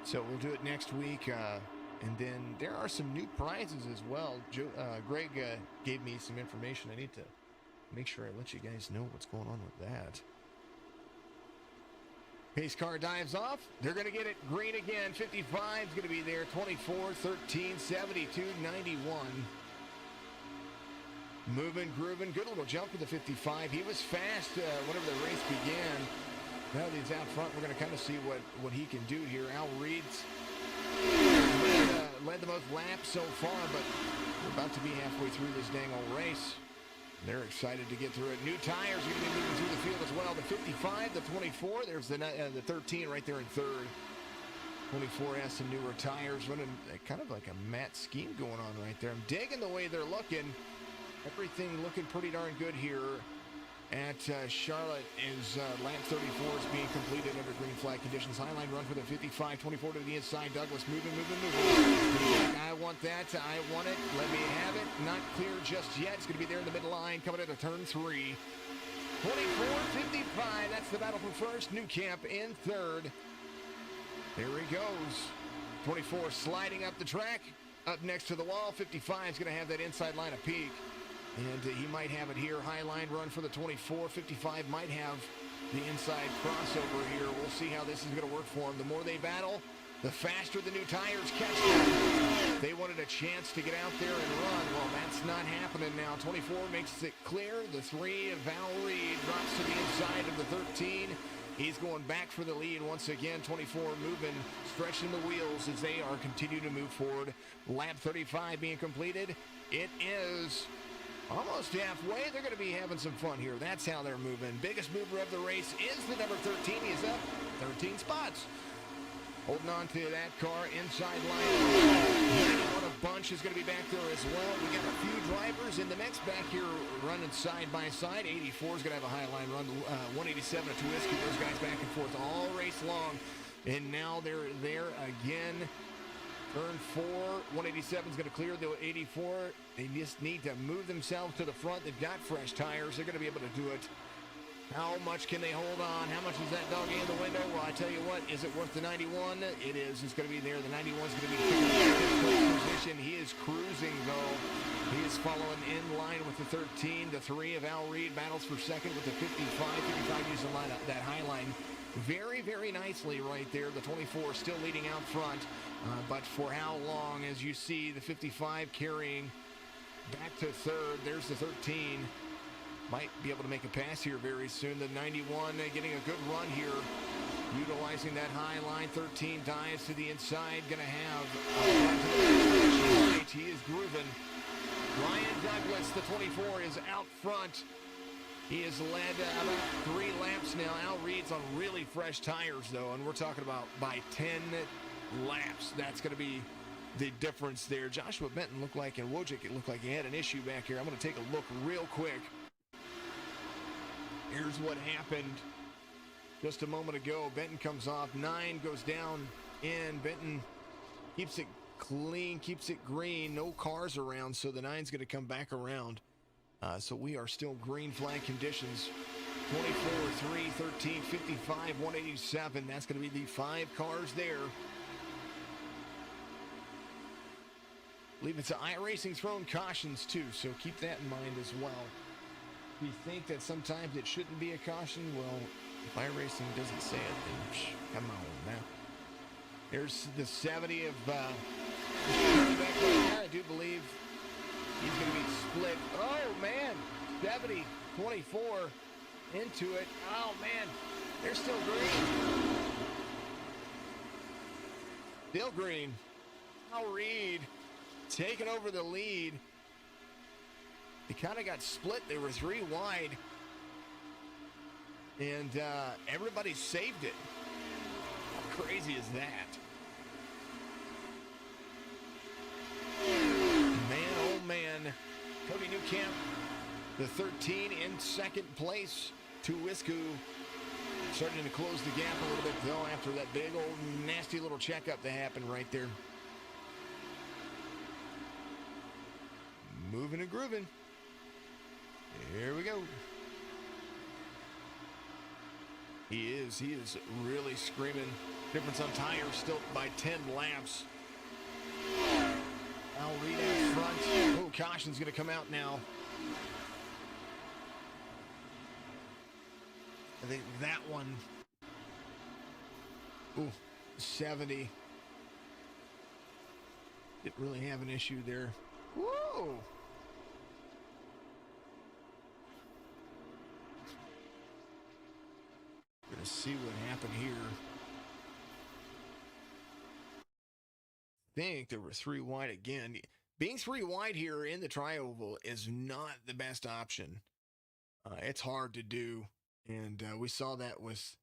So we'll do it next week. And then there are some new prizes as well. Greg gave me some information. I need to make sure I let you guys know what's going on with that. Pace car dives off. They're going to get it green again. 55 is going to be there. 24, 13, 72, 91. Moving, grooving. Good little jump for the 55. He was fast whenever the race began. Now that he's out front, we're going to kind of see what he can do here. Al Reed's led the most laps so far, but we're about to be halfway through this dang old race. They're excited to get through it. New tires are going to be moving through the field as well. The 55, the 24, there's the 13 right there in third. 24 has some newer tires, running kind of like a matte scheme going on right there. I'm digging the way they're looking. Everything looking pretty darn good here at Charlotte is lap 34 is being completed under green flag conditions. Highline run for the 55, 24 to the inside. Douglas moving. I want that. I want it. Let me have it. Not clear just yet. It's going to be there in the middle line coming into turn 3. 24-55. That's the battle for first. New Camp in third. There he goes. 24 sliding up the track. Up next to the wall. 55 is going to have that inside line of peak. And he might have it here. High line run for the 24. 55 might have the inside crossover here. We'll see how this is going to work for him. The more they battle, the faster the new tires catch them. They wanted a chance to get out there and run. Well, that's not happening now. 24 makes it clear. The 3 of Val Reed drops to the inside of the 13. He's going back for the lead once again. 24 moving, stretching the wheels as they are continuing to move forward. Lap 35 being completed. It is almost halfway. They're going to be having some fun here. That's how they're moving. Biggest mover of the race is the number 13. He is up 13 spots. Holding on to that car inside line. A bunch is going to be back there as well. We got a few drivers in the mix back here running side by side. 84 is going to have a high line run. 187 to Twisky. Those guys back and forth all race long. And now they're there again. Turn 4, 187 is going to clear the 84. They just need to move themselves to the front. They've got fresh tires. They're going to be able to do it. How much can they hold on? How much is that doggy in the window? Well, I tell you what, is it worth the 91? It is. It's going to be there. The 91 is going to be in position. He is cruising, though. He is following in line with the 13. The 3 of Al Reed battles for second with the 55. 55 using that high line very, very nicely right there. The 24 still leading out front. But for how long? As you see, the 55 carrying back to third. There's the 13. Might be able to make a pass here very soon. The 91 getting a good run here. Utilizing that high line. 13 dives to the inside. Going to have right. He is grooving. Ryan Douglas, the 24, is out front. He has led about 3 laps now. Al Reed's on really fresh tires, though, and we're talking about by 10 laps. That's going to be the difference there. Joshua Benton looked like, and Wojcik, it looked like he had an issue back here. I'm going to take a look real quick. Here's what happened just a moment ago. Benton comes off. 9 goes down in. Benton keeps it clean, keeps it green. No cars around, so the 9's going to come back around. So we are still green flag conditions. 24, 3, 13, 55, 187. That's going to be the 5 cars there. I believe it's Iracing throwing cautions too, so keep that in mind as well. If you think that sometimes it shouldn't be a caution, well, if Iracing doesn't say it, then come on now. There's the 70 of I do believe he's going to be split. Oh, man. 70, 24 into it. Oh, man. They're still green. Still green. Al Reed taking over the lead. They kind of got split. They were 3 wide. And everybody saved it. How crazy is that? Man, oh man. Cody Newcamp, the 13 in second place. Tuwisku starting to close the gap a little bit, though, after that big old nasty little checkup that happened right there. Moving and grooving. Here we go. He is really screaming. Difference on tires still by 10 laps. Al Reed out front. Oh, caution's going to come out now. I think that one. Ooh, 70. Didn't really have an issue there. Whoa! Gonna see what happened here. I think there were 3 wide again. Being 3 wide here in the tri-oval is not the best option. It's hard to do, and we saw that with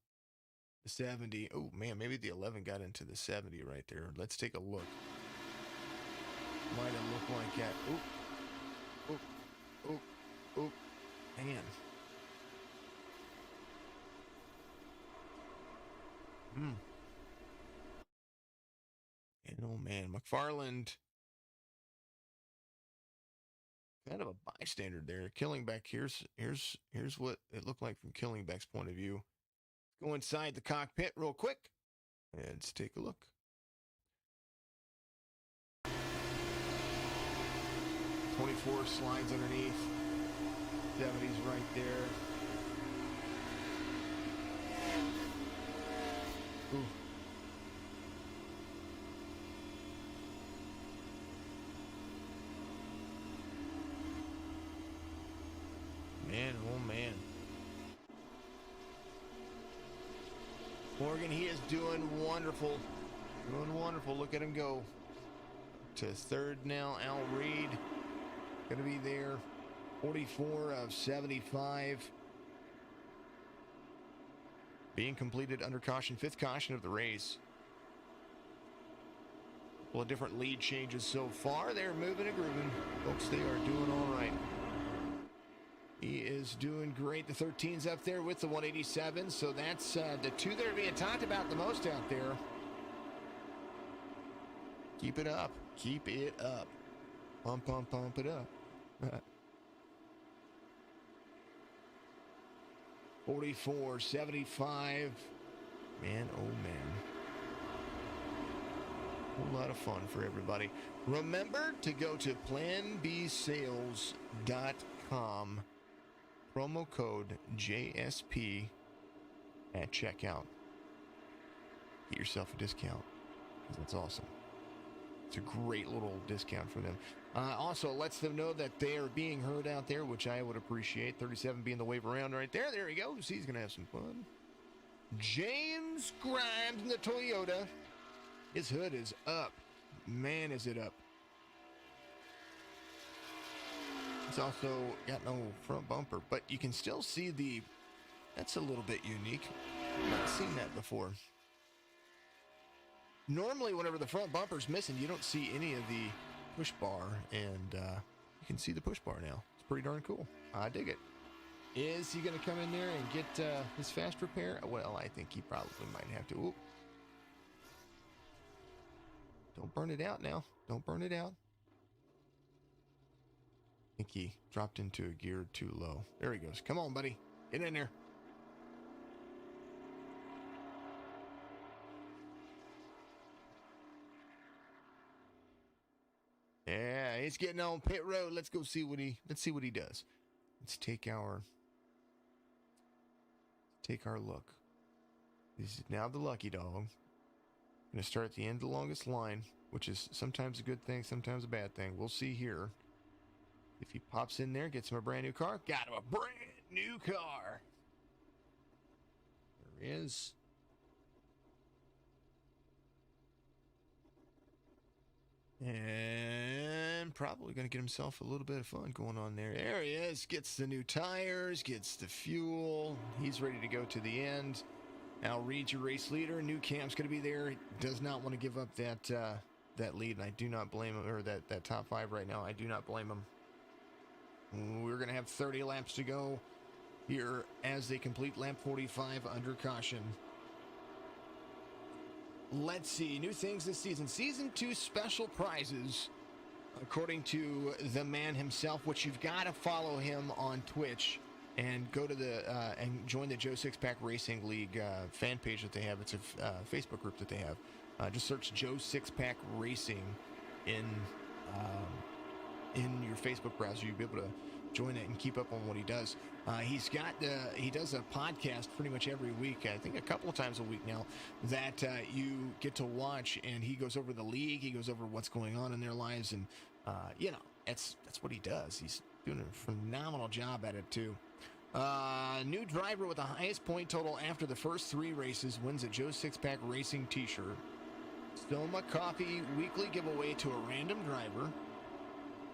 the 70. Oh man, maybe the 11 got into the 70 right there. Let's take a look. Might have looked like that. Oh, man. Mm. And oh man, McFarland, kind of a bystander there. Killingbeck, here's what it looked like from Killingbeck's point of view. Go inside the cockpit real quick and let's take a look. 24 slides underneath. 70's right there. Ooh. Man, oh man. Morgan, he is doing wonderful. Doing wonderful. Look at him go. To third now, Al Reed. Going to be there. 44 of 75. Being completed under caution. Fifth caution of the race. A couple of different lead changes so far. They're moving and grooving. Folks, they are doing all right. He is doing great. The 13's up there with the 187. So that's the two that are being talked about the most out there. Keep it up. Keep it up. Pump, pump, pump it up. 44, 75. Man, oh man. A whole lot of fun for everybody. Remember to go to planbsales.com. Promo code JSP at checkout. Get yourself a discount. That's awesome. It's a great little discount for them. Also, lets them know that they are being heard out there, which I would appreciate. 37 being the wave around right there. There he goes. He's going to have some fun. James Grimes in the Toyota. His hood is up. Man, is it up. It's also got no front bumper, but you can still see the... That's a little bit unique. I've not seen that before. Normally, whenever the front bumper's missing, you don't see any of the push bar, and you can see the push bar now. It's pretty darn cool. I dig it. Is he going to come in there and get his fast repair? Well, I think he probably might have to. Ooh. Don't burn it out now. Don't burn it out. I think he dropped into a gear too low. There he goes. Come on, buddy. Get in there. Yeah, he's getting on pit road. Let's see what he does. Let's take our look. This is now the lucky dog. Going to start at the end of the longest line, which is sometimes a good thing, sometimes a bad thing. We'll see here. If he pops in there, gets him a brand new car. Got him a brand new car. There he is. And probably going to get himself a little bit of fun going on there. There he is. Gets the new tires, gets the fuel. He's ready to go to the end. Al Reed, your race leader. New Cam's going to be there. He does not want to give up that lead, and I do not blame him, or that top five right now. I do not blame him. We're going to have 30 laps to go here as they complete lap 45 under caution. Let's see, new things this season. Season 2 special prizes, according to the man himself, which you've got to follow him on Twitch and go to and join the Joe Sixpack Racing League fan page that they have. It's a Facebook group that they have. Just search Joe Sixpack Racing in your Facebook browser. You'll be able to join it and keep up on what he does. He does a podcast pretty much every week, I think a couple of times a week now, that you get to watch, and he goes over the league, he goes over what's going on in their lives, and that's what he does. He's doing a phenomenal job at it too. New driver with the highest point total after the first 3 races wins a Joe Sixpack Racing t-shirt. SOMA Coffee weekly giveaway to a random driver.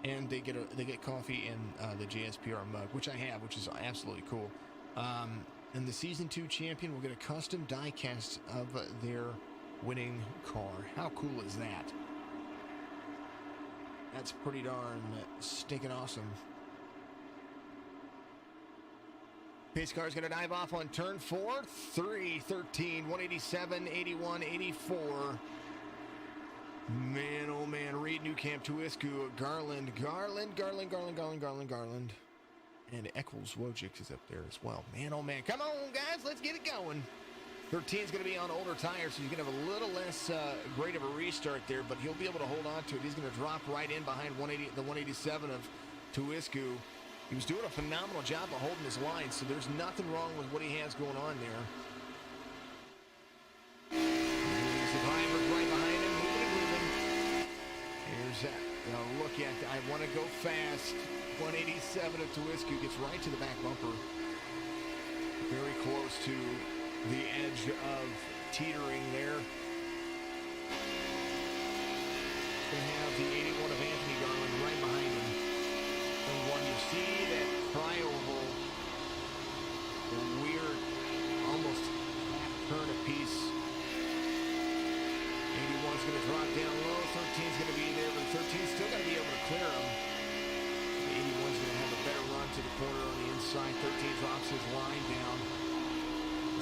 And they get coffee in the JSPRL mug, which I have, which is absolutely cool. And the Season 2 champion will get a custom die cast of their winning car. How cool is that? That's pretty darn stinking awesome. Pace car is going to dive off on turn 4. 3, 13, 187, 81, 84. Man, oh man, Reed, Newcamp, Tuisku, Garland. And Eccles Wojcik is up there as well. Man, oh man, come on, guys, let's get it going. 13 is going to be on older tires, so he's going to have a little less great of a restart there, but he'll be able to hold on to it. He's going to drop right in behind the 187 of Tuisku. He was doing a phenomenal job of holding his line, so there's nothing wrong with what he has going on there. There's the driver right behind him, moving. Here's that. Now look at that. I want to go fast. 187 of Tuisku gets right to the back bumper. Very close to the edge of teetering there. We have the 81 of Anthony Garland right behind him. And when you see that tri-oval, the weird, almost half turn apiece, 81's going to drop down low, 13's going to be there, but 13's still going to be able to clear him. The 81's going to have a better run to the corner on the inside. 13 drops his line down.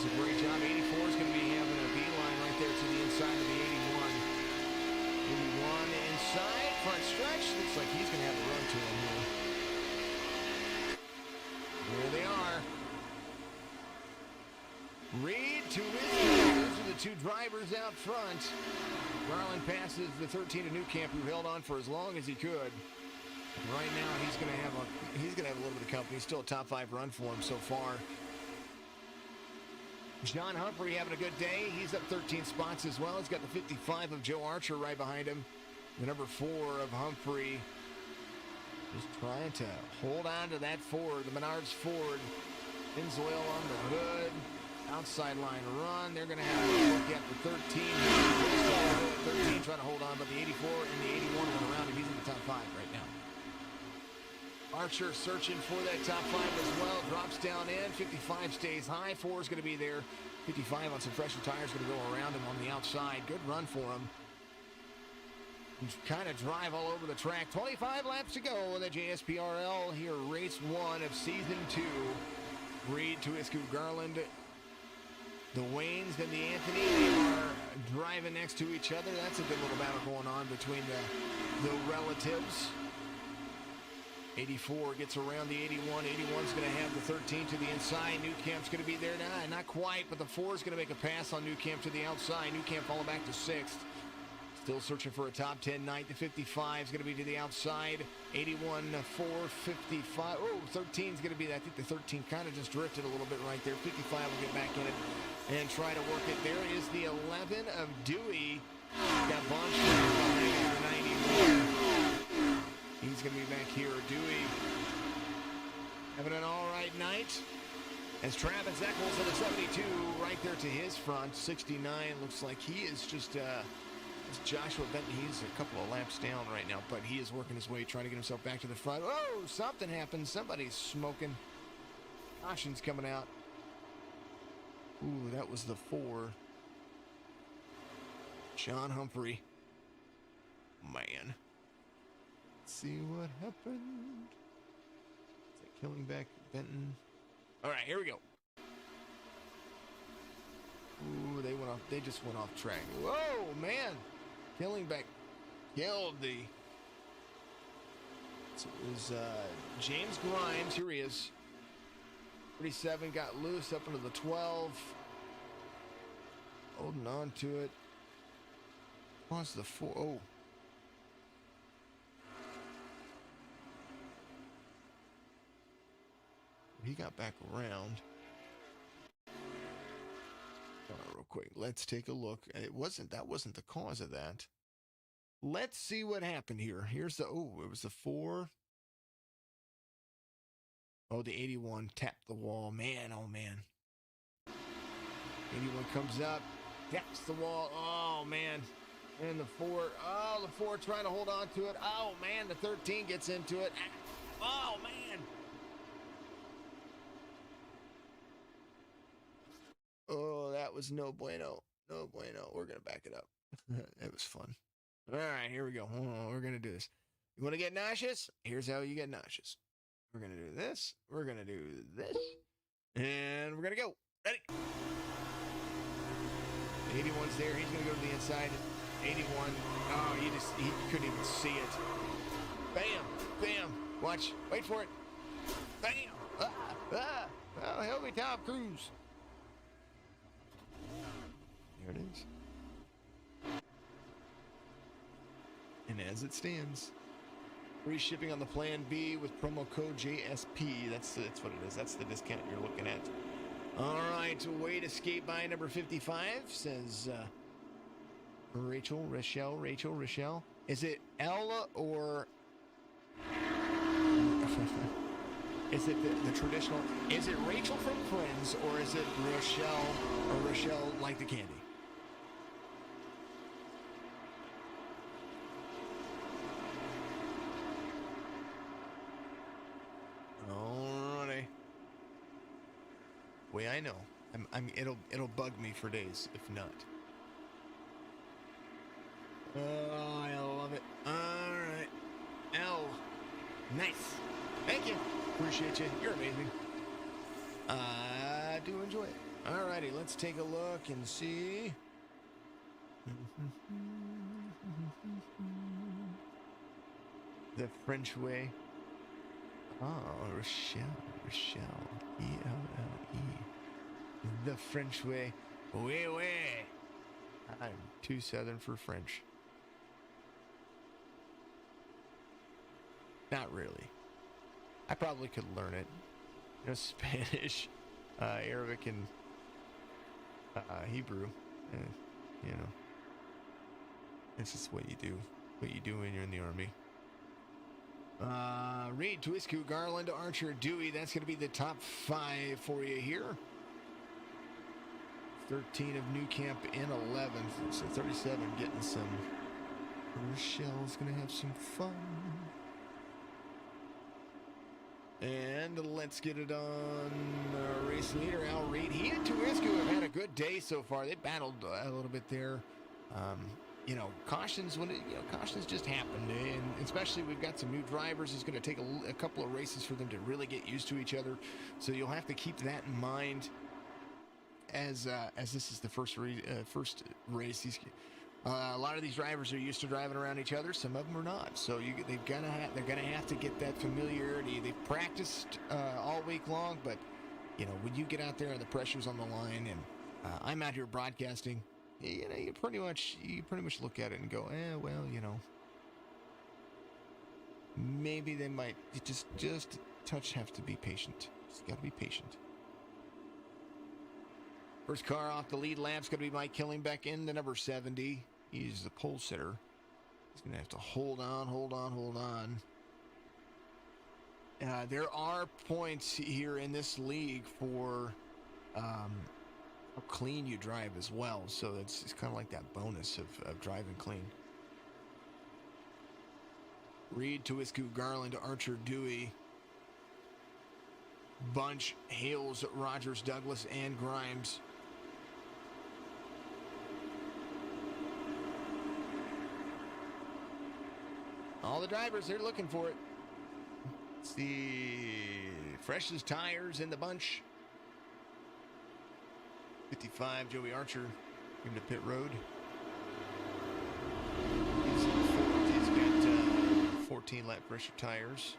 It's a great job. 84 is going to be having a beeline right there to the inside of the 81. 81 inside, front stretch. Looks like he's going to have a run to him here. There they are. Reed to Rizzo. Those are the two drivers out front. Garland passes the 13 to Newcamp, who held on for as long as he could. Right now, he's going to have a little bit of company. Still a top 5 run for him so far. John Humphrey having a good day. He's up 13 spots as well. He's got the 55 of Joe Archer right behind him. The number 4 of Humphrey. Just trying to hold on to that Ford, the Menards Ford. Pennzoil on the hood. Outside line run. They're going to have a look at the 13. 13 trying to hold on, but the 84 and the 81 went around, and he's in the top 5 right now. Archer searching for that top 5 as well. Drops down in. 55 stays high. 4 is going to be there. 55 on some fresher tires going to go around him on the outside. Good run for him. Kind of drive all over the track. 25 laps to go in the JSPRL here, race 1 of season 2. Reed, Tuisku, Garland, the Waynes and the Anthony, they are driving next to each other. That's a good little battle going on between the relatives. 84 gets around the 81. 81's going to have the 13 to the inside. Newcamp's going to be there now. Not quite, but the 4 is going to make a pass on Newcamp to the outside. Newcamp falling back to 6th. Still searching for a top 10 night. The 55 is going to be to the outside. 81, 4, 55. Oh, 13 is going to be that. I think the 13 kind of just drifted a little bit right there. 55 will get back in it and try to work it. There is the 11 of Dewey. Got Bonch behind the 91. He's going to be back here. Dewey having an all right night. As Travis Eccles on the 72 right there to his front. 69 looks like he is just... It's Joshua Benton. He's a couple of laps down right now, but he is working his way, trying to get himself back to the front. Oh, something happened. Somebody's smoking. Caution's coming out. Ooh, that was the 4. John Humphrey. Man. Let's see what happened. Is that killing back Benton? All right, here we go. Ooh, they went off. They just went off track. Whoa, man. Killingbeck killed the... So it was James Grimes. Here he is. 37 got loose up into the 12. Holding on to it. What's the 4? Oh. He got back around. Real quick, let's take a look. That wasn't the cause of that. Let's see what happened here. Here's the, it was the 4. Oh, the 81 tapped the wall. Man, oh man. 81 comes up, taps the wall. Oh man. And the 4, the 4 trying to hold on to it. Oh man, the 13 gets into it. Oh man. Oh, that was no bueno. No bueno. We're going to back it up. It was fun. All right, here we go. We're going to do this. You want to get nauseous? Here's how you get nauseous. We're going to do this. We're going to do this. And we're going to go. Ready? 81's there. He's going to go to the inside. 81. Oh, he couldn't even see it. Bam. Bam. Watch. Wait for it. Bam. Oh, help me, Tom Cruise. There it is. And as it stands, free shipping on the Plan B with promo code JSP. That's what it is. That's the discount you're looking at. All right, way to skate by number 55, says Rochelle. Is it Ella or... Is it the traditional... Is it Rachel from Friends, or is it Rochelle like the candy? Alrighty. Way I know. It'll bug me for days, if not. Oh, I love it. Alright. L. Nice. Thank you. Appreciate you. You're amazing. I do enjoy it. Alrighty, let's take a look and see. The French way. Oh, Rochelle. E-L-L-E. The French way. Oui. I'm too Southern for French. Not really. I probably could learn it. You know, Spanish, Arabic, and Hebrew. You know, it's just what you do. What you do when you're in the Army. Reed, Twisku, Garland, Archer, Dewey. That's going to be the top 5 for you here. 13 of New Camp in 11. So 37 getting some. Rochelle's going to have some fun. And let's get it on race leader, Al Reed. He and Twisku have had a good day so far. They battled a little bit there. You know, cautions just happened, and especially we've got some new drivers. It's going to take a couple of races for them to really get used to each other. So you'll have to keep that in mind as this is the first race. A lot of these drivers are used to driving around each other. Some of them are not. So they're gonna have to get that familiarity. They've practiced all week long, but you know, when you get out there and the pressure's on the line, and I'm out here broadcasting, you know, you pretty much look at it and go, well, you know, maybe they might just touch have to be patient. Just got to be patient. First car off the lead lap's going to be Mike Killingbeck in the number 70. He's the pole sitter. He's going to have to hold on. There are points here in this league for how clean you drive as well. So it's kind of like that bonus of driving clean. Reed, Twisku, Garland, Archer, Dewey, Bunch, Hales, Rogers, Douglas, and Grimes. All the drivers, they're looking for it. It's the freshest tires in the bunch. 55, Joey Archer, into pit road. He's got 14 lap pressure tires.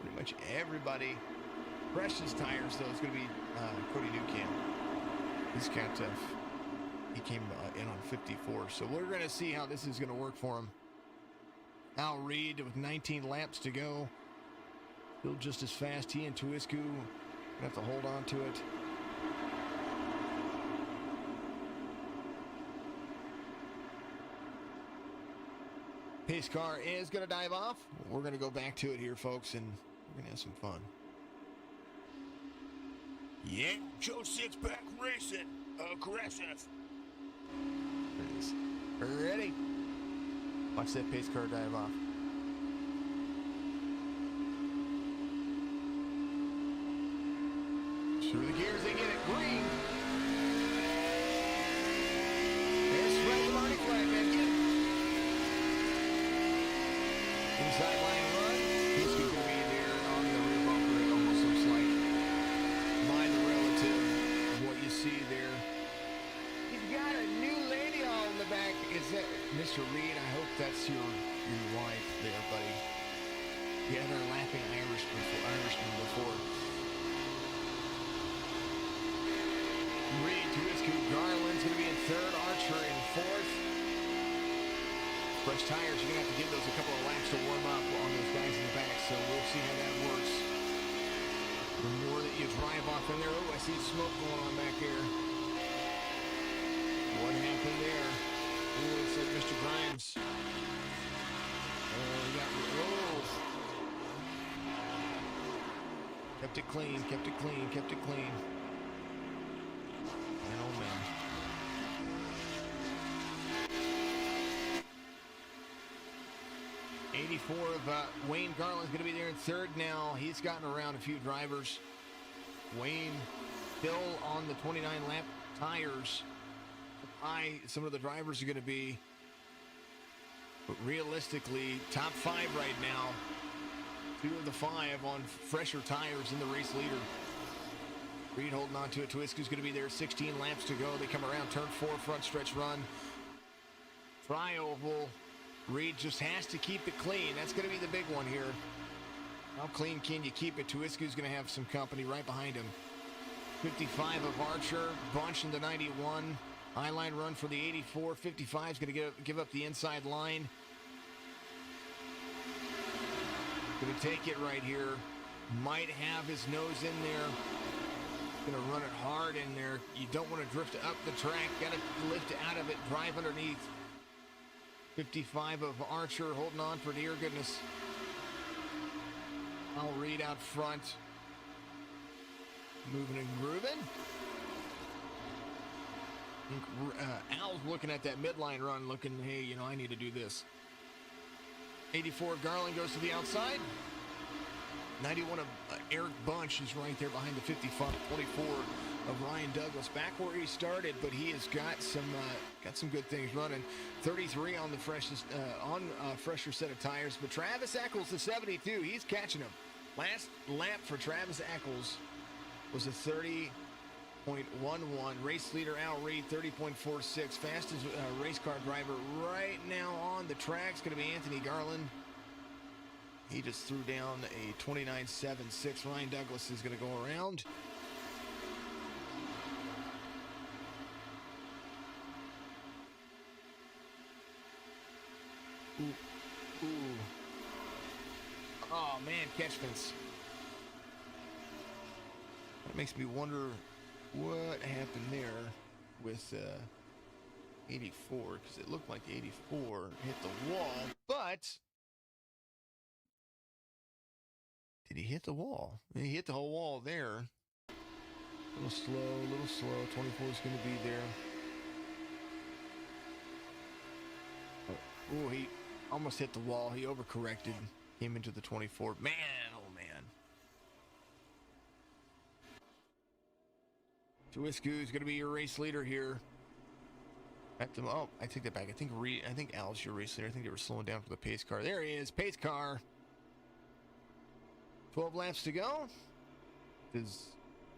Pretty much everybody. Freshest tires, though, is going to be Cody Newcamp. He came in on 54. So we're going to see how this is going to work for him. Al Reed with 19 laps to go. Still just as fast. He and Twisku have to hold on to it. Pace car is going to dive off. We're going to go back to it here, folks, and we're going to have some fun. Yeah, Joe Sixpack Racing. Aggressive. There it is. Ready? Watch that pace car dive off. Through the gears, they get it. Green. There's Fred the Marty Flag, man. Get it. Inside line run. He's going to be there on the rear bumper. It almost looks like. Mr. Reed. I hope that's your wife there, buddy. You had her laughing Irishman before. Reed, Tuisku, Garland's going to be in third. Archer in fourth. Fresh tires, you're going to have to give those a couple of laps to warm up on those guys in the back, so we'll see how that works. The more that you drive off in there, oh, I see smoke going on back there. What happened there? Oh, looks like Mr. Grimes. Oh, we got, oh. Kept it clean, kept it clean, kept it clean. Man, oh man. Wayne Garland's going to be there in third now. He's gotten around a few drivers. Wayne still on the 29 lap tires. Some of the drivers are going to be, but realistically, top 5 right now. 2 of the 5 on fresher tires in the race leader. Reed holding on to it. Tuisku's going to be there. 16 laps to go. They come around turn 4, front stretch run. Tri-oval. Reed just has to keep it clean. That's going to be the big one here. How clean can you keep it? Tuisku's going to have some company right behind him. 55 of Archer. Bunch in the 91. Highline run for the 84. 55 is going to give up the inside line. Going to take it right here. Might have his nose in there. Going to run it hard in there. You don't want to drift up the track. Got to lift out of it. Drive underneath. 55 of Archer holding on for dear goodness. I'll Reed out front. Moving and grooving. Al's looking at that midline run looking, hey, you know, I need to do this. 84 Garland goes to the outside. 91 of Eric Bunch is right there behind the 55. 24 of Ryan Douglas, back where he started, but he has got some good things running. 33 on the freshest fresher set of tires, but Travis Eccles, the 72, he's catching him. Last lap for Travis Eccles was a 30.11. Race leader Al Reed 30.46. Fastest race car driver right now on the track is going to be Anthony Garland. He just threw down a 29.76. Ryan Douglas is going to go around. Ooh. Oh, man, catch fence. That makes me wonder what happened there with 84, because it looked like 84 hit the wall, but did he hit the wall? He hit the whole wall there. A little slow. 24 is going to be there. Oh, he almost hit the wall. He overcorrected. Came into the 24. Man, oh man. Tuisku is going to be your race leader here. Oh, I take that back. I think Al's your race leader. I think they were slowing down for the pace car. There he is, pace car. 12 laps to go. Do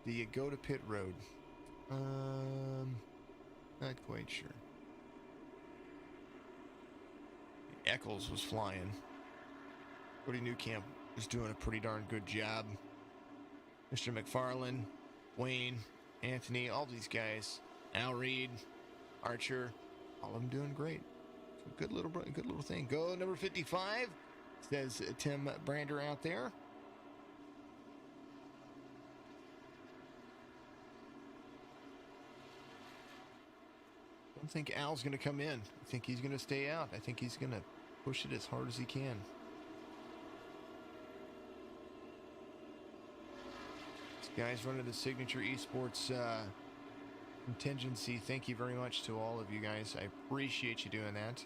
you go to pit road? Not quite sure. Eccles was flying. Cody Newcamp was doing a pretty darn good job. Mr. McFarland, Wayne, Anthony, all these guys, Al Reed, Archer, all of them doing great. Good little thing. Go number 55, says Tim Brander out there. I don't think Al's going to come in. I think he's going to stay out. I think he's going to push it as hard as he can. This guy's running the Signature Esports contingency. Thank you very much to all of you guys. I appreciate you doing that.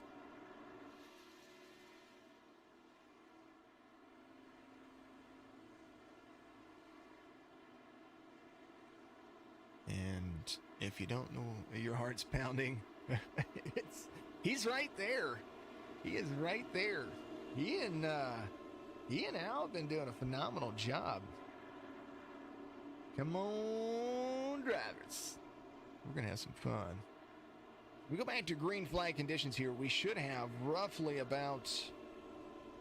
And if you don't know, your heart's pounding. He's right there. He is right there. He and Al have been doing a phenomenal job. Come on, drivers. We're gonna have some fun. We go back to green flag conditions here. We should have roughly about,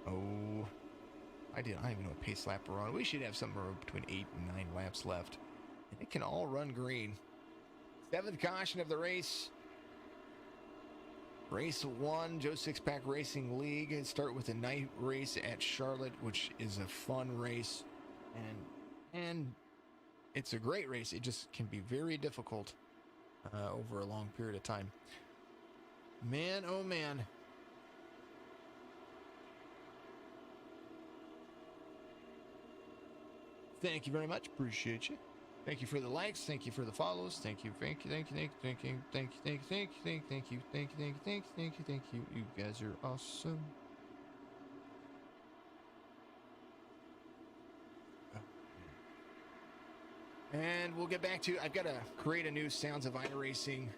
I don't even know what pace lap we're on. We should have somewhere between 8 and 9 laps left. And it can all run green. 7th caution of the race. Race 1, Joe Six-Pack Racing League. Start with a night race at Charlotte, which is a fun race. And it's a great race. It just can be very difficult over a long period of time. Man, oh man. Thank you very much. Appreciate you. Thank you for the likes. Thank you for the follows. Thank you. Thank you. Thank you. Thank you. Thank you. Thank you. Thank you. Thank you. Thank you. Thank you. Thank you. Thank you. Thank you. Thank you. Thank you. You guys are awesome. And we'll get back to, I've got to create a new Sounds of iRacing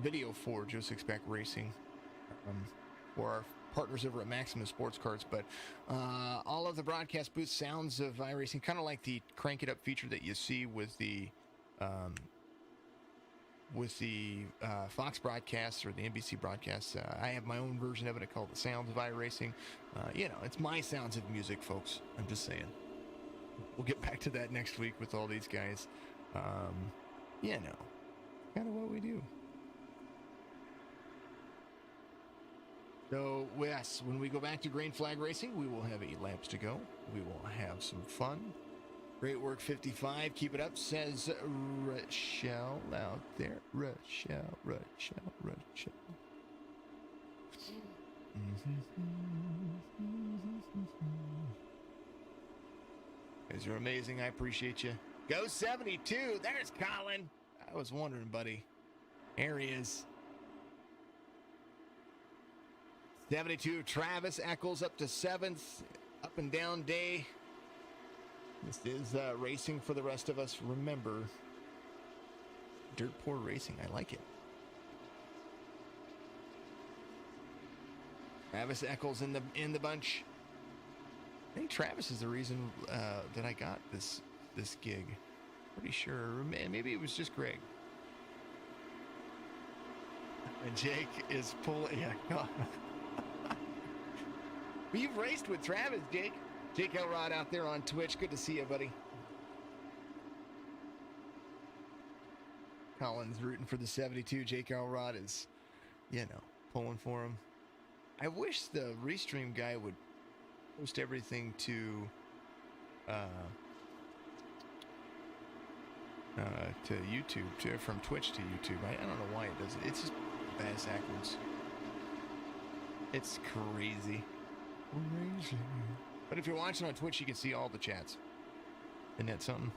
video for Joe Six-Pack Racing for our partners over at Maximum Sports Cards. But all of the broadcast booth Sounds of iRacing, kind of like the Crank It Up feature that you see with the Fox broadcasts or the NBC broadcasts. I have my own version of it. I call it the Sounds of iRacing. It's my sounds of music, folks. I'm just saying. We'll get back to that next week with all these guys. Kind of what we do. So, yes, when we go back to green flag racing, we will have 8 laps to go. We will have some fun. Great work, 55. Keep it up, says Rochelle out there. Rochelle. Guys, you're amazing. I appreciate you. Go 72. There's Colin. I was wondering, buddy. There he is. 72. Travis Eccles up to 7th. Up and down day. This is racing for the rest of us. Remember, dirt poor racing. I like it. Travis Eccles in the bunch. I think Travis is the reason that I got this gig. Pretty sure. Maybe it was just Greg. And Jake is pulling. Yeah. Well, you've raced with Travis, Jake. Jake Elrod out there on Twitch. Good to see you, buddy. Colin's rooting for the 72. Jake Elrod is, pulling for him. I wish the Restream guy would post everything to YouTube, from Twitch to YouTube. I don't know why it does it. It's just bass backwards. It's crazy. But if you're watching on Twitch, you can see all the chats. Isn't that something?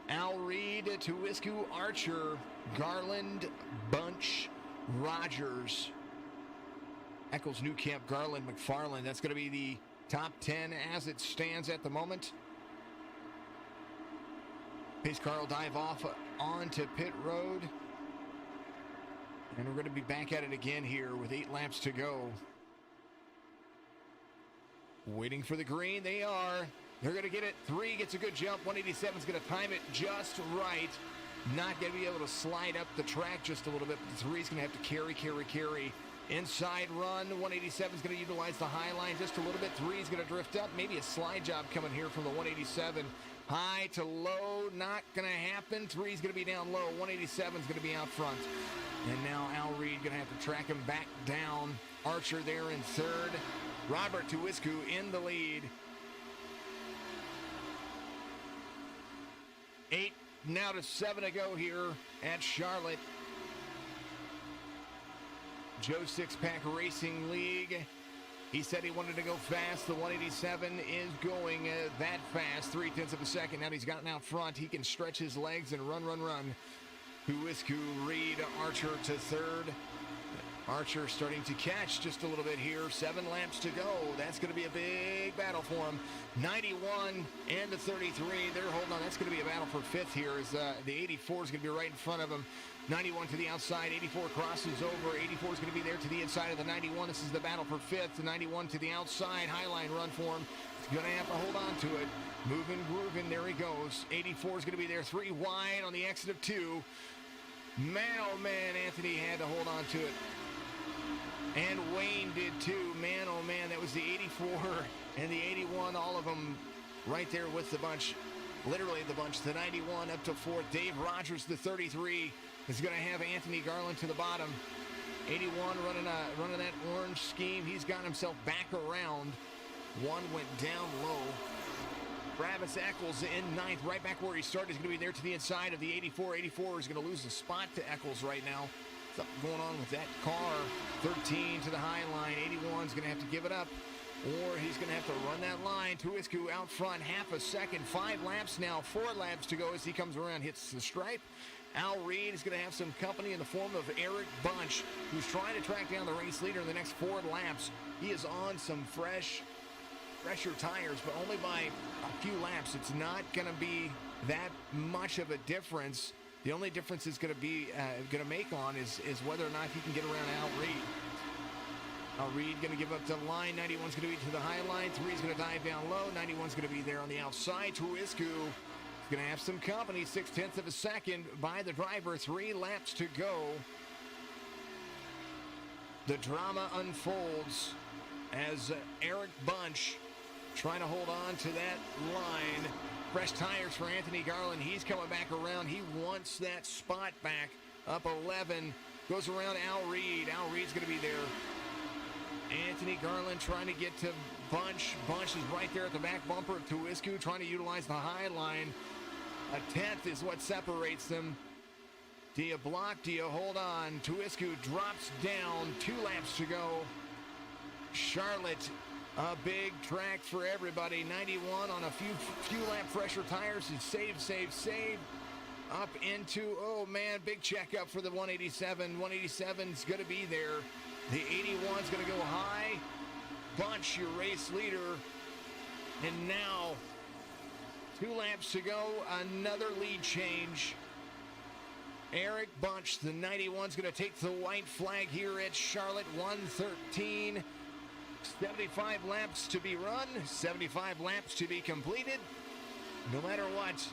Al Reed, Tuwisku, Archer, Garland, Bunch, Rogers, Eccles, Newcamp, Garland, McFarland. That's going to be the top 10 as it stands at the moment. Pace car will dive off onto pit road. And we're going to be back at it again here with 8 laps to go. Waiting for the green. They are. They're going to get it. 3 gets a good jump. 187 is going to time it just right. Not going to be able to slide up the track just a little bit. But the 3 is going to have to carry. Inside run. 187 is going to utilize the high line just a little bit. 3 is going to drift up. Maybe a slide job coming here from the 187. High to low. Not going to happen. 3 is going to be down low. 187 is going to be out front. And now Al Reed going to have to track him back down. Archer there in 3rd. Robert Tuwisku in the lead. 8 now to 7 to go here at Charlotte. Joe Six-Pack Racing League. He said he wanted to go fast. The 187 is going that fast. 0.3 of a second. Now he's gotten out front. He can stretch his legs and run. Tuwisku, Reed, Archer to 3rd. Archer starting to catch just a little bit here. 7 laps to go. That's going to be a big battle for him. 91 and the 33. They're holding on. That's going to be a battle for 5th here as the 84 is going to be right in front of him. 91 to the outside. 84 crosses over. 84 is going to be there to the inside of the 91. This is the battle for 5th. The 91 to the outside. Highline run for him. Going to have to hold on to it. Moving, grooving. There he goes. 84 is going to be there. 3 wide on the exit of 2. Man, oh man, Anthony had to hold on to it. And Wayne did too. Man, oh man, that was the 84 and the 81. All of them right there with the bunch. Literally the bunch. The 91 up to 4th. Dave Rogers, the 33, is going to have Anthony Garland to the bottom. 81 running that orange scheme. He's got himself back around. One went down low. Travis Eccles in 9th, right back where he started. He's going to be there to the inside of the 84. 84 is going to lose the spot to Eccles right now. Something going on with that car. 13 to the high line. 81 is going to have to give it up, or he's going to have to run that line. Tuisku out front, half a second. 5 laps now, 4 laps to go as he comes around, hits the stripe. Al Reed is going to have some company in the form of Eric Bunch, who's trying to track down the race leader in the next 4 laps. He is on some fresher tires, but only by a few laps. It's not going to be that much of a difference. The only difference is going to be going to make on is whether or not he can get around Al Reed. Al Reed going to give up the line. 91's going to be to the high line. 3 is going to dive down low. 91's going to be there on the outside. Tuisku is going to have some company. 0.6 of a second by the driver. 3 laps to go. The drama unfolds as Eric Bunch trying to hold on to that line. Fresh tires for Anthony Garland. He's coming back around. He wants that spot back. Up 11. Goes around Al Reed. Al Reed's going to be there. Anthony Garland trying to get to Bunch. Bunch is right there at the back bumper of Tuisku, trying to utilize the high line. 1/10 is what separates them. Do you block? Do you hold on? Tuisku drops down. 2 laps to go. Charlotte, a big track for everybody. 91 on a few lap fresher tires. It's save. Up into, oh man, big checkup for the 187. 187 is going to be there. The 81 is going to go high. Bunch, your race leader. And now, 2 laps to go. Another lead change. Eric Bunch, the 91 is going to take the white flag here at Charlotte. 1:13. 75 laps to be run, 75 laps to be completed. No matter what,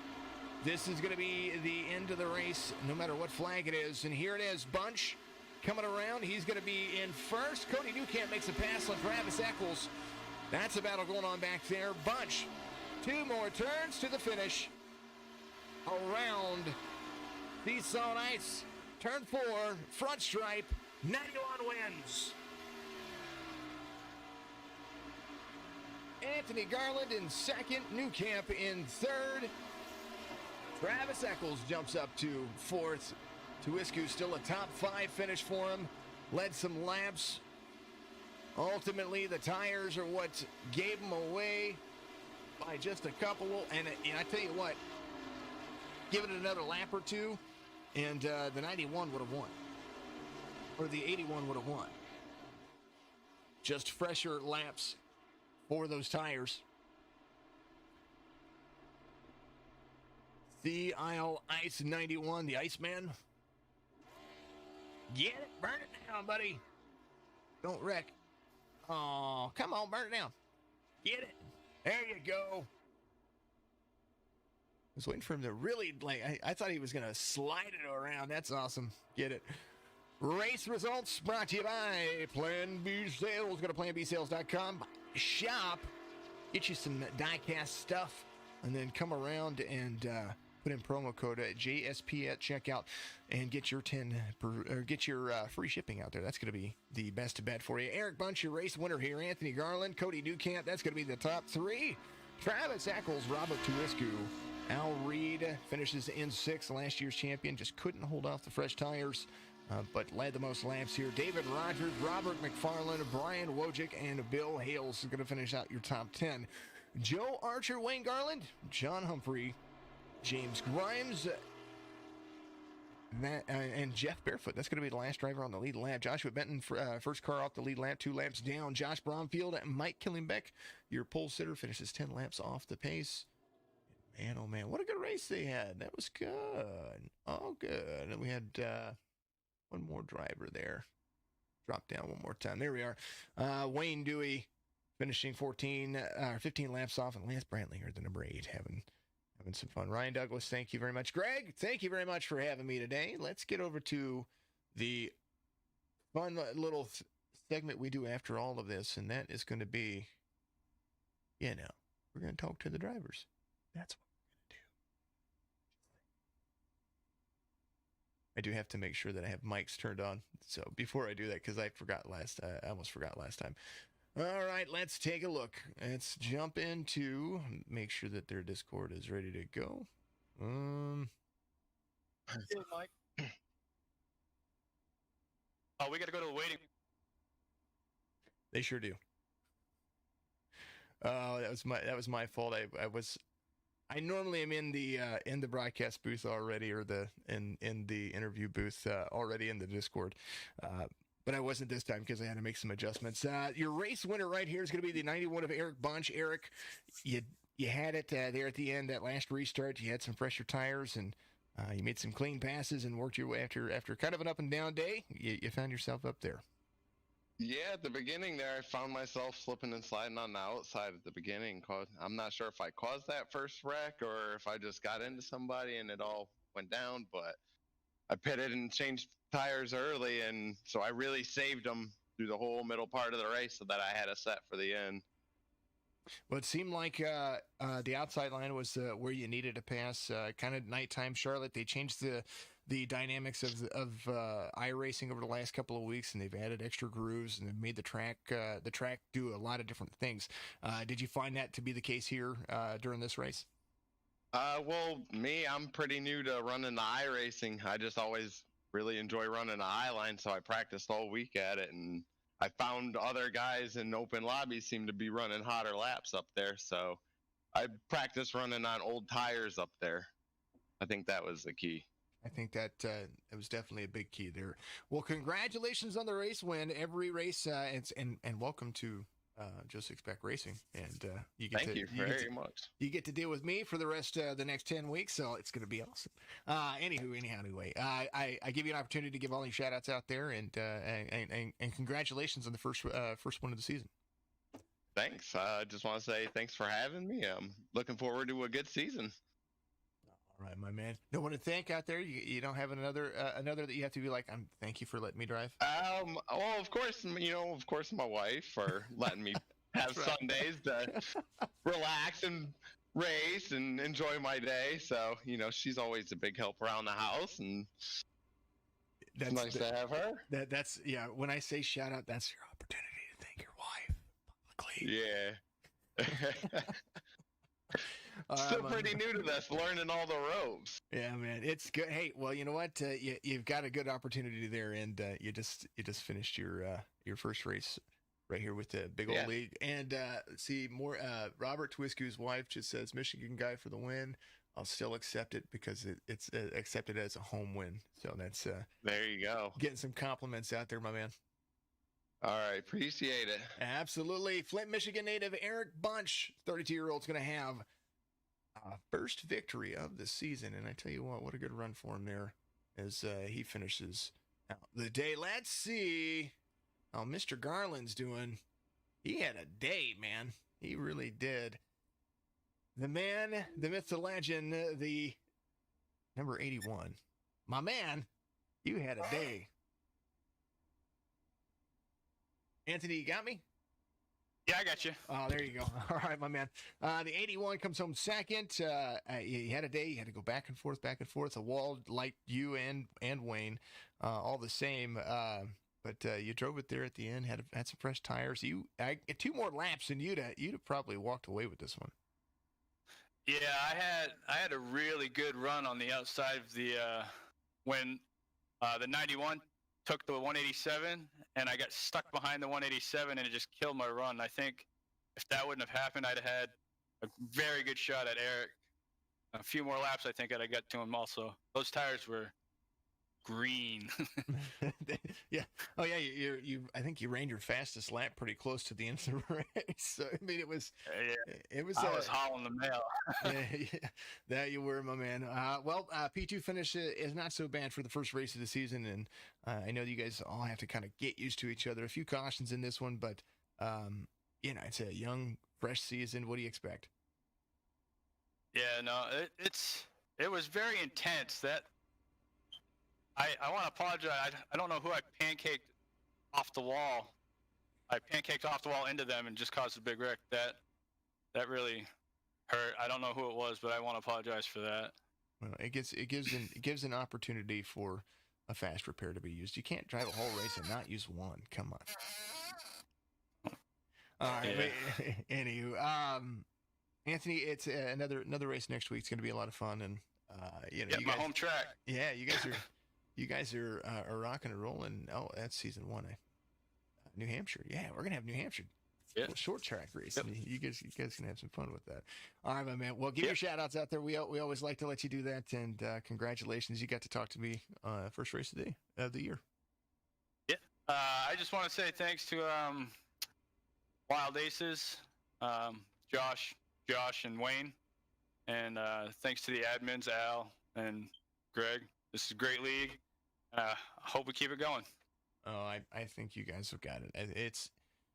this is going to be the end of the race, no matter what flag it is. And here it is, Bunch coming around. He's going to be in first. Cody Newcamp makes a pass on Travis Eccles. That's a battle going on back there. Bunch, 2 more turns to the finish. Around the solid ice. Turn 4, front stripe, 91 wins. Anthony Garland in 2nd, Newcamp in 3rd. Travis Eccles jumps up to 4th. Tuisku still a top 5 finish for him. Led some laps. Ultimately, the tires are what gave him away by just a couple. And I tell you what, give it another lap or 2, and the 91 would have won. Or the 81 would have won. Just fresher laps for those tires. The Isle Ice 91, the Iceman. Get it, burn it down, buddy. Don't wreck. Oh, come on, burn it down. Get it. There you go. I was waiting for him to really, I thought he was going to slide it around. That's awesome. Get it. Race results brought to you by Plan B Sales. Go to planbsales.com. Shop. Get you some die-cast stuff. And then come around and put in promo code JSP at checkout and get your free shipping out there. That's going to be the best bet for you. Eric Bunch, your race winner here. Anthony Garland, Cody Newcamp. That's going to be the top 3. Travis Eccles, Robert Tuisku. Al Reed finishes in 6th, last year's champion. Just couldn't hold off the fresh tires, but led the most laps here. David Rogers, Robert McFarland, Brian Wojcik, and Bill Hales is going to finish out your top 10. Joe Archer, Wayne Garland, John Humphrey, James Grimes, and Jeff Barefoot. That's going to be the last driver on the lead lap. Joshua Benton, first car off the lead lap, 2 laps down. Josh Bromfield and Mike Killingbeck, your pole sitter, finishes 10 laps off the pace. Man, oh man, what a good race they had. That was good. Oh, good. And we had one more driver there. Drop down one more time. There we are. Wayne Dewey finishing 15 laps off, and Lance Brantlinger, the number 8, having some fun. Ryan Douglas, thank you very much. Greg, thank you very much for having me today. Let's get over to the fun little segment we do after all of this, and that is going to be, we're going to talk to the drivers. That's what we're going to do. I do have to make sure that I have mics turned on. So before I do that, because I almost forgot last time. All right, let's take a look. Let's jump into, make sure that their Discord is ready to go. Hey, Mike. Oh, we got to go to the waiting. They sure do. Oh, that was my fault. I normally am in the broadcast booth already, or in the interview booth already in the Discord. But I wasn't this time because I had to make some adjustments. Your race winner right here is going to be the 91 of Eric Bunch. Eric, you had it there at the end, that last restart. You had some fresher tires, and you made some clean passes and worked your way after kind of an up and down day. You found yourself up there. Yeah, at the beginning there, I found myself slipping and sliding on the outside at the beginning. I'm not sure if I caused that first wreck or if I just got into somebody and it all went down, but I pitted and changed tires early, and so I really saved them through the whole middle part of the race so that I had a set for the end. Well, it seemed like the outside line was where you needed to pass. Kind of nighttime Charlotte. They changed the dynamics of iRacing over the last couple of weeks, and they've added extra grooves, and they've made the track do a lot of different things. Did you find that to be the case here during this race? Well, I'm pretty new to running the iRacing. I just always really enjoy running the I-line, so I practiced all week at it, and I found other guys in open lobbies seem to be running hotter laps up there, so I practiced running on old tires up there. I think that was the key. I think that it was definitely a big key there. Well, congratulations on the race win. Every race, and welcome to Just Expect Racing. And Thank you very much. You get to deal with me for the rest of the next 10 weeks, so it's going to be awesome. Anyway, I give you an opportunity to give all your shout outs out there, and congratulations on the first one of the season. Thanks. I just want to say thanks for having me. I'm looking forward to a good season. All right, my man. No one to thank out there. You don't have another that you have to be like, thank you for letting me drive. Well, of course, my wife for letting me have right. Sundays to relax and race and enjoy my day. So, she's always a big help around the house, and it's nice to have her. That's when I say shout out, that's your opportunity to thank your wife publicly. Yeah. Still pretty new to this, learning all the ropes. Yeah, man, it's good. Hey, well, you know what? You've got a good opportunity there, and you just finished your first race right here with the big old league. And see more. Robert Twisku's wife just says Michigan guy for the win. I'll still accept it because it's accepted as a home win. So that's there you go. Getting some compliments out there, my man. All right, appreciate it. Absolutely. Flint, Michigan native Eric Bunch, 32-year-old's going to have first victory of the season, and I tell you what a good run for him there as he finishes out the day. Let's see how Mr. Garland's doing. He had a day, man. He really did. The man, the myth, the legend, the number 81. My man, you had a day. Anthony, you got me? Yeah, I got you. Oh, there you go. All right, my man. The 81 comes home second. You had a day. You had to go back and forth. A wall like you and Wayne, all the same. But you drove it there at the end. Had some fresh tires. I 2 more laps, and you'd have probably walked away with this one. Yeah, I had a really good run on the outside of the when the 91 took the 187, and I got stuck behind the 187, and it just killed my run. I think if that wouldn't have happened, I'd have had a very good shot at Eric. A few more laps, I think, I'd have got to him also. Those tires were green. Yeah. Oh, yeah. I think you ran your fastest lap pretty close to the end of the race. So, I mean, it was. I was hauling the mail. Yeah, that you were, my man. P2 finish is not so bad for the first race of the season, and I know you guys all have to kind of get used to each other. A few cautions in this one, but it's a young, fresh season. What do you expect? Yeah, no, it was very intense. That I want to apologize. I don't know who I pancaked off the wall. I pancaked off the wall into them and just caused a big wreck. That really hurt. I don't know who it was, but I want to apologize for that. Well, it gives an opportunity for a fast repair to be used. You can't drive a whole race and not use one. Come on. All right. Yeah. Anywho, Anthony, it's another race next week. It's going to be a lot of fun, and you my guys, home track. Yeah, you guys are rocking and rolling. Oh, that's season 1. New Hampshire. Yeah, we're gonna have New Hampshire. Yeah. Short track race. Yep. You guys can have some fun with that. All right, my man. Well, give your shout outs out there. We always like to let you do that. And congratulations. You got to talk to me first race of the year. Yeah. I just want to say thanks to Wild Aces, Josh, and Wayne. And thanks to the admins, Al and Greg. This is a great league. I hope we keep it going. Oh, I think you guys have got it.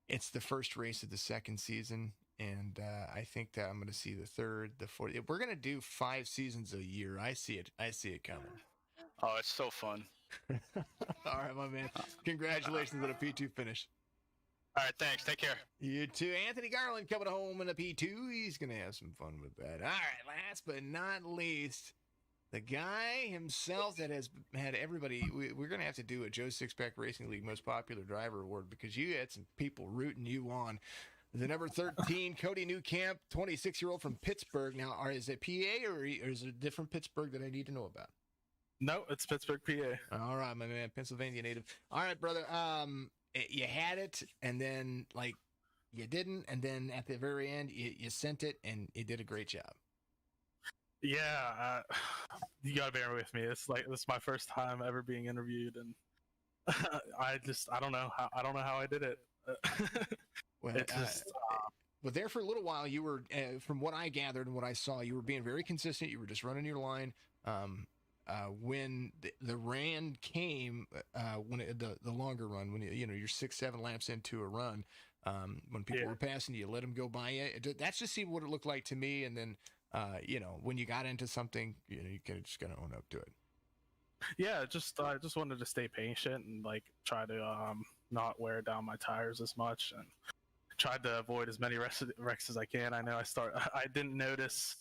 It's the first race of the second season, and I think that I'm going to see the third, the fourth. We're going to do 5 seasons a year. I see it coming. Oh, it's so fun. All right, my man. Congratulations on a P2 finish. All right, thanks. Take care. You too. Anthony Garland coming home in a P2. He's going to have some fun with that. All right, last but not least, the guy himself that has had everybody. We're going to have to do a Joe Sixpack Racing League Most Popular Driver Award because you had some people rooting you on. The number 13, Cody Newcamp, 26-year-old from Pittsburgh. Now, is it PA or is it a different Pittsburgh that I need to know about? No, it's Pittsburgh, PA. All right, my man, Pennsylvania native. All right, brother. You had it, and then you didn't, and then at the very end, you sent it, and you did a great job. Yeah, you gotta bear with me. This is my first time ever being interviewed, and I don't know how I did it. Well, but there for a little while, you were, from what I gathered and what I saw, you were being very consistent. You were just running your line. When the ran came, when the longer run, when you're 6-7 laps into a run, when people were passing you, let them go by you. That's just see what it looked like to me, and then. When you got into something, you just gotta own up to it. Yeah, I just wanted to stay patient and try to not wear down my tires as much, and tried to avoid as many wrecks as I can. I know I didn't notice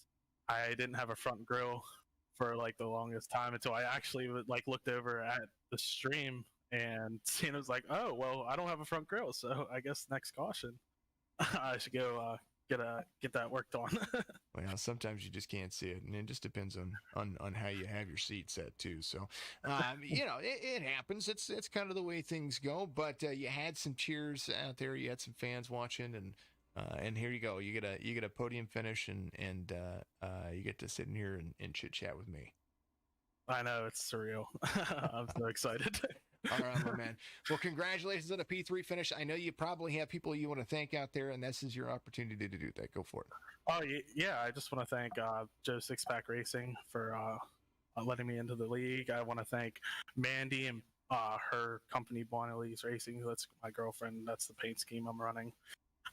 I didn't have a front grille for the longest time until I actually looked over at the stream and seen it was oh well, I don't have a front grille, so I guess next caution I should go get that worked on. Well, sometimes you just can't see it, and it just depends on how you have your seat set too. So, it happens. It's kind of the way things go. But you had some cheers out there. You had some fans watching, and here you go. You get a podium finish, and you get to sit in here and chit chat with me. I know, it's surreal. I'm so excited. All right, my man. Well, congratulations on a P3 finish. I know you probably have people you want to thank out there, and this is your opportunity to do that. Go for it. Oh, yeah. I just want to thank Joe Sixpack Racing for letting me into the league. I want to thank Mandy and her company, Bonelli's Racing. That's my girlfriend. That's the paint scheme I'm running.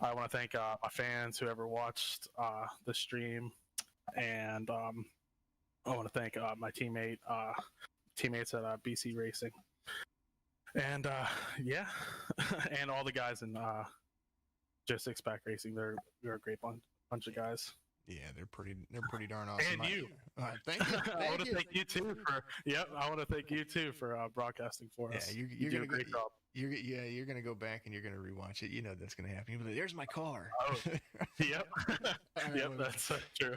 I want to thank my fans, whoever watched the stream. And I want to thank my teammates at BC Racing. And and all the guys in Joe Sixpack Racing, they're a great bunch of guys. Yeah, they're pretty darn awesome. And you, thank you. I want to thank you too for. Yep, I want to thank you too for broadcasting for us. Yeah, you do a great job. You're gonna go back and you're gonna rewatch it. You know that's gonna happen. You'll be like, there's my car. Oh, yep, yep, that's true.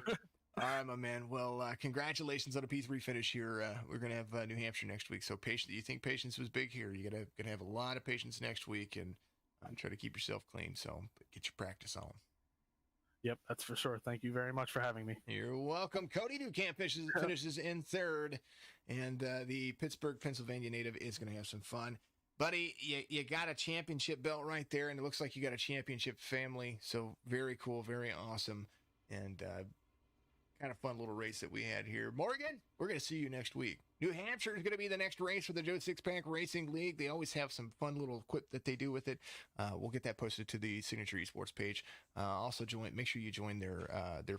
All right, my man. Well, congratulations on a P3 finish here. We're going to have New Hampshire next week. So you think patience was big here. You're going to have a lot of patience next week and try to keep yourself clean. So get your practice on. Yep, that's for sure. Thank you very much for having me. You're welcome. Cody Newcamp finishes in third, and the Pittsburgh, Pennsylvania native is going to have some fun. Buddy, you got a championship belt right there, and it looks like you got a championship family. So very cool, very awesome. And kind of fun little race that we had here. Morgan, we're going to see you next week. New Hampshire is going to be the next race for the Joe Sixpack Racing League. They always have some fun little quip that they do with it. We'll get that posted to the Signature Esports page. Also, make sure you join their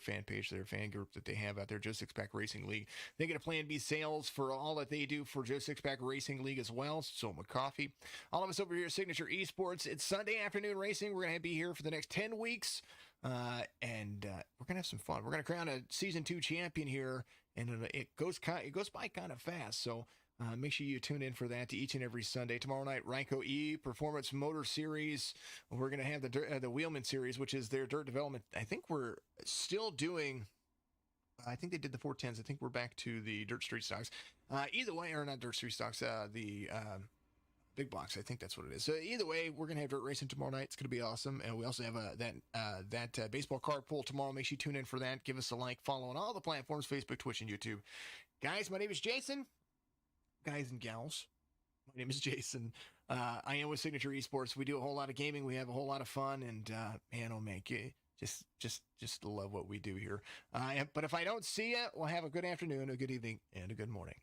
fan page, their fan group that they have out there, Joe Sixpack Racing League. They get a Plan B sales for all that they do for Joe Sixpack Racing League as well. SOMA Coffee. All of us over here at Signature Esports. It's Sunday afternoon racing. We're going to be here for the next 10 weeks. And we're gonna have some fun. We're gonna crown a season 2 champion here, and it goes by kind of fast. So make sure you tune in for that each and every Sunday. Tomorrow night, Ryko E Performance Motor Series. We're gonna have the Wheelman Series, which is their dirt development. I think we're still doing. I think they did the 410s. I think we're back to the dirt street stocks. Either way, or not dirt street stocks. The big box, I think that's what it is. So either way, we're gonna have dirt racing tomorrow night. It's gonna be awesome, and we also have that baseball card pull tomorrow. Make sure you tune in for that. Give us a like, follow on all the platforms: Facebook, Twitch, and YouTube. Guys, my name is Jason. Guys and gals, my name is Jason. I am with Signature Esports. We do a whole lot of gaming. We have a whole lot of fun, and man, oh man, just love what we do here. But if I don't see you, well, have a good afternoon, a good evening, and a good morning.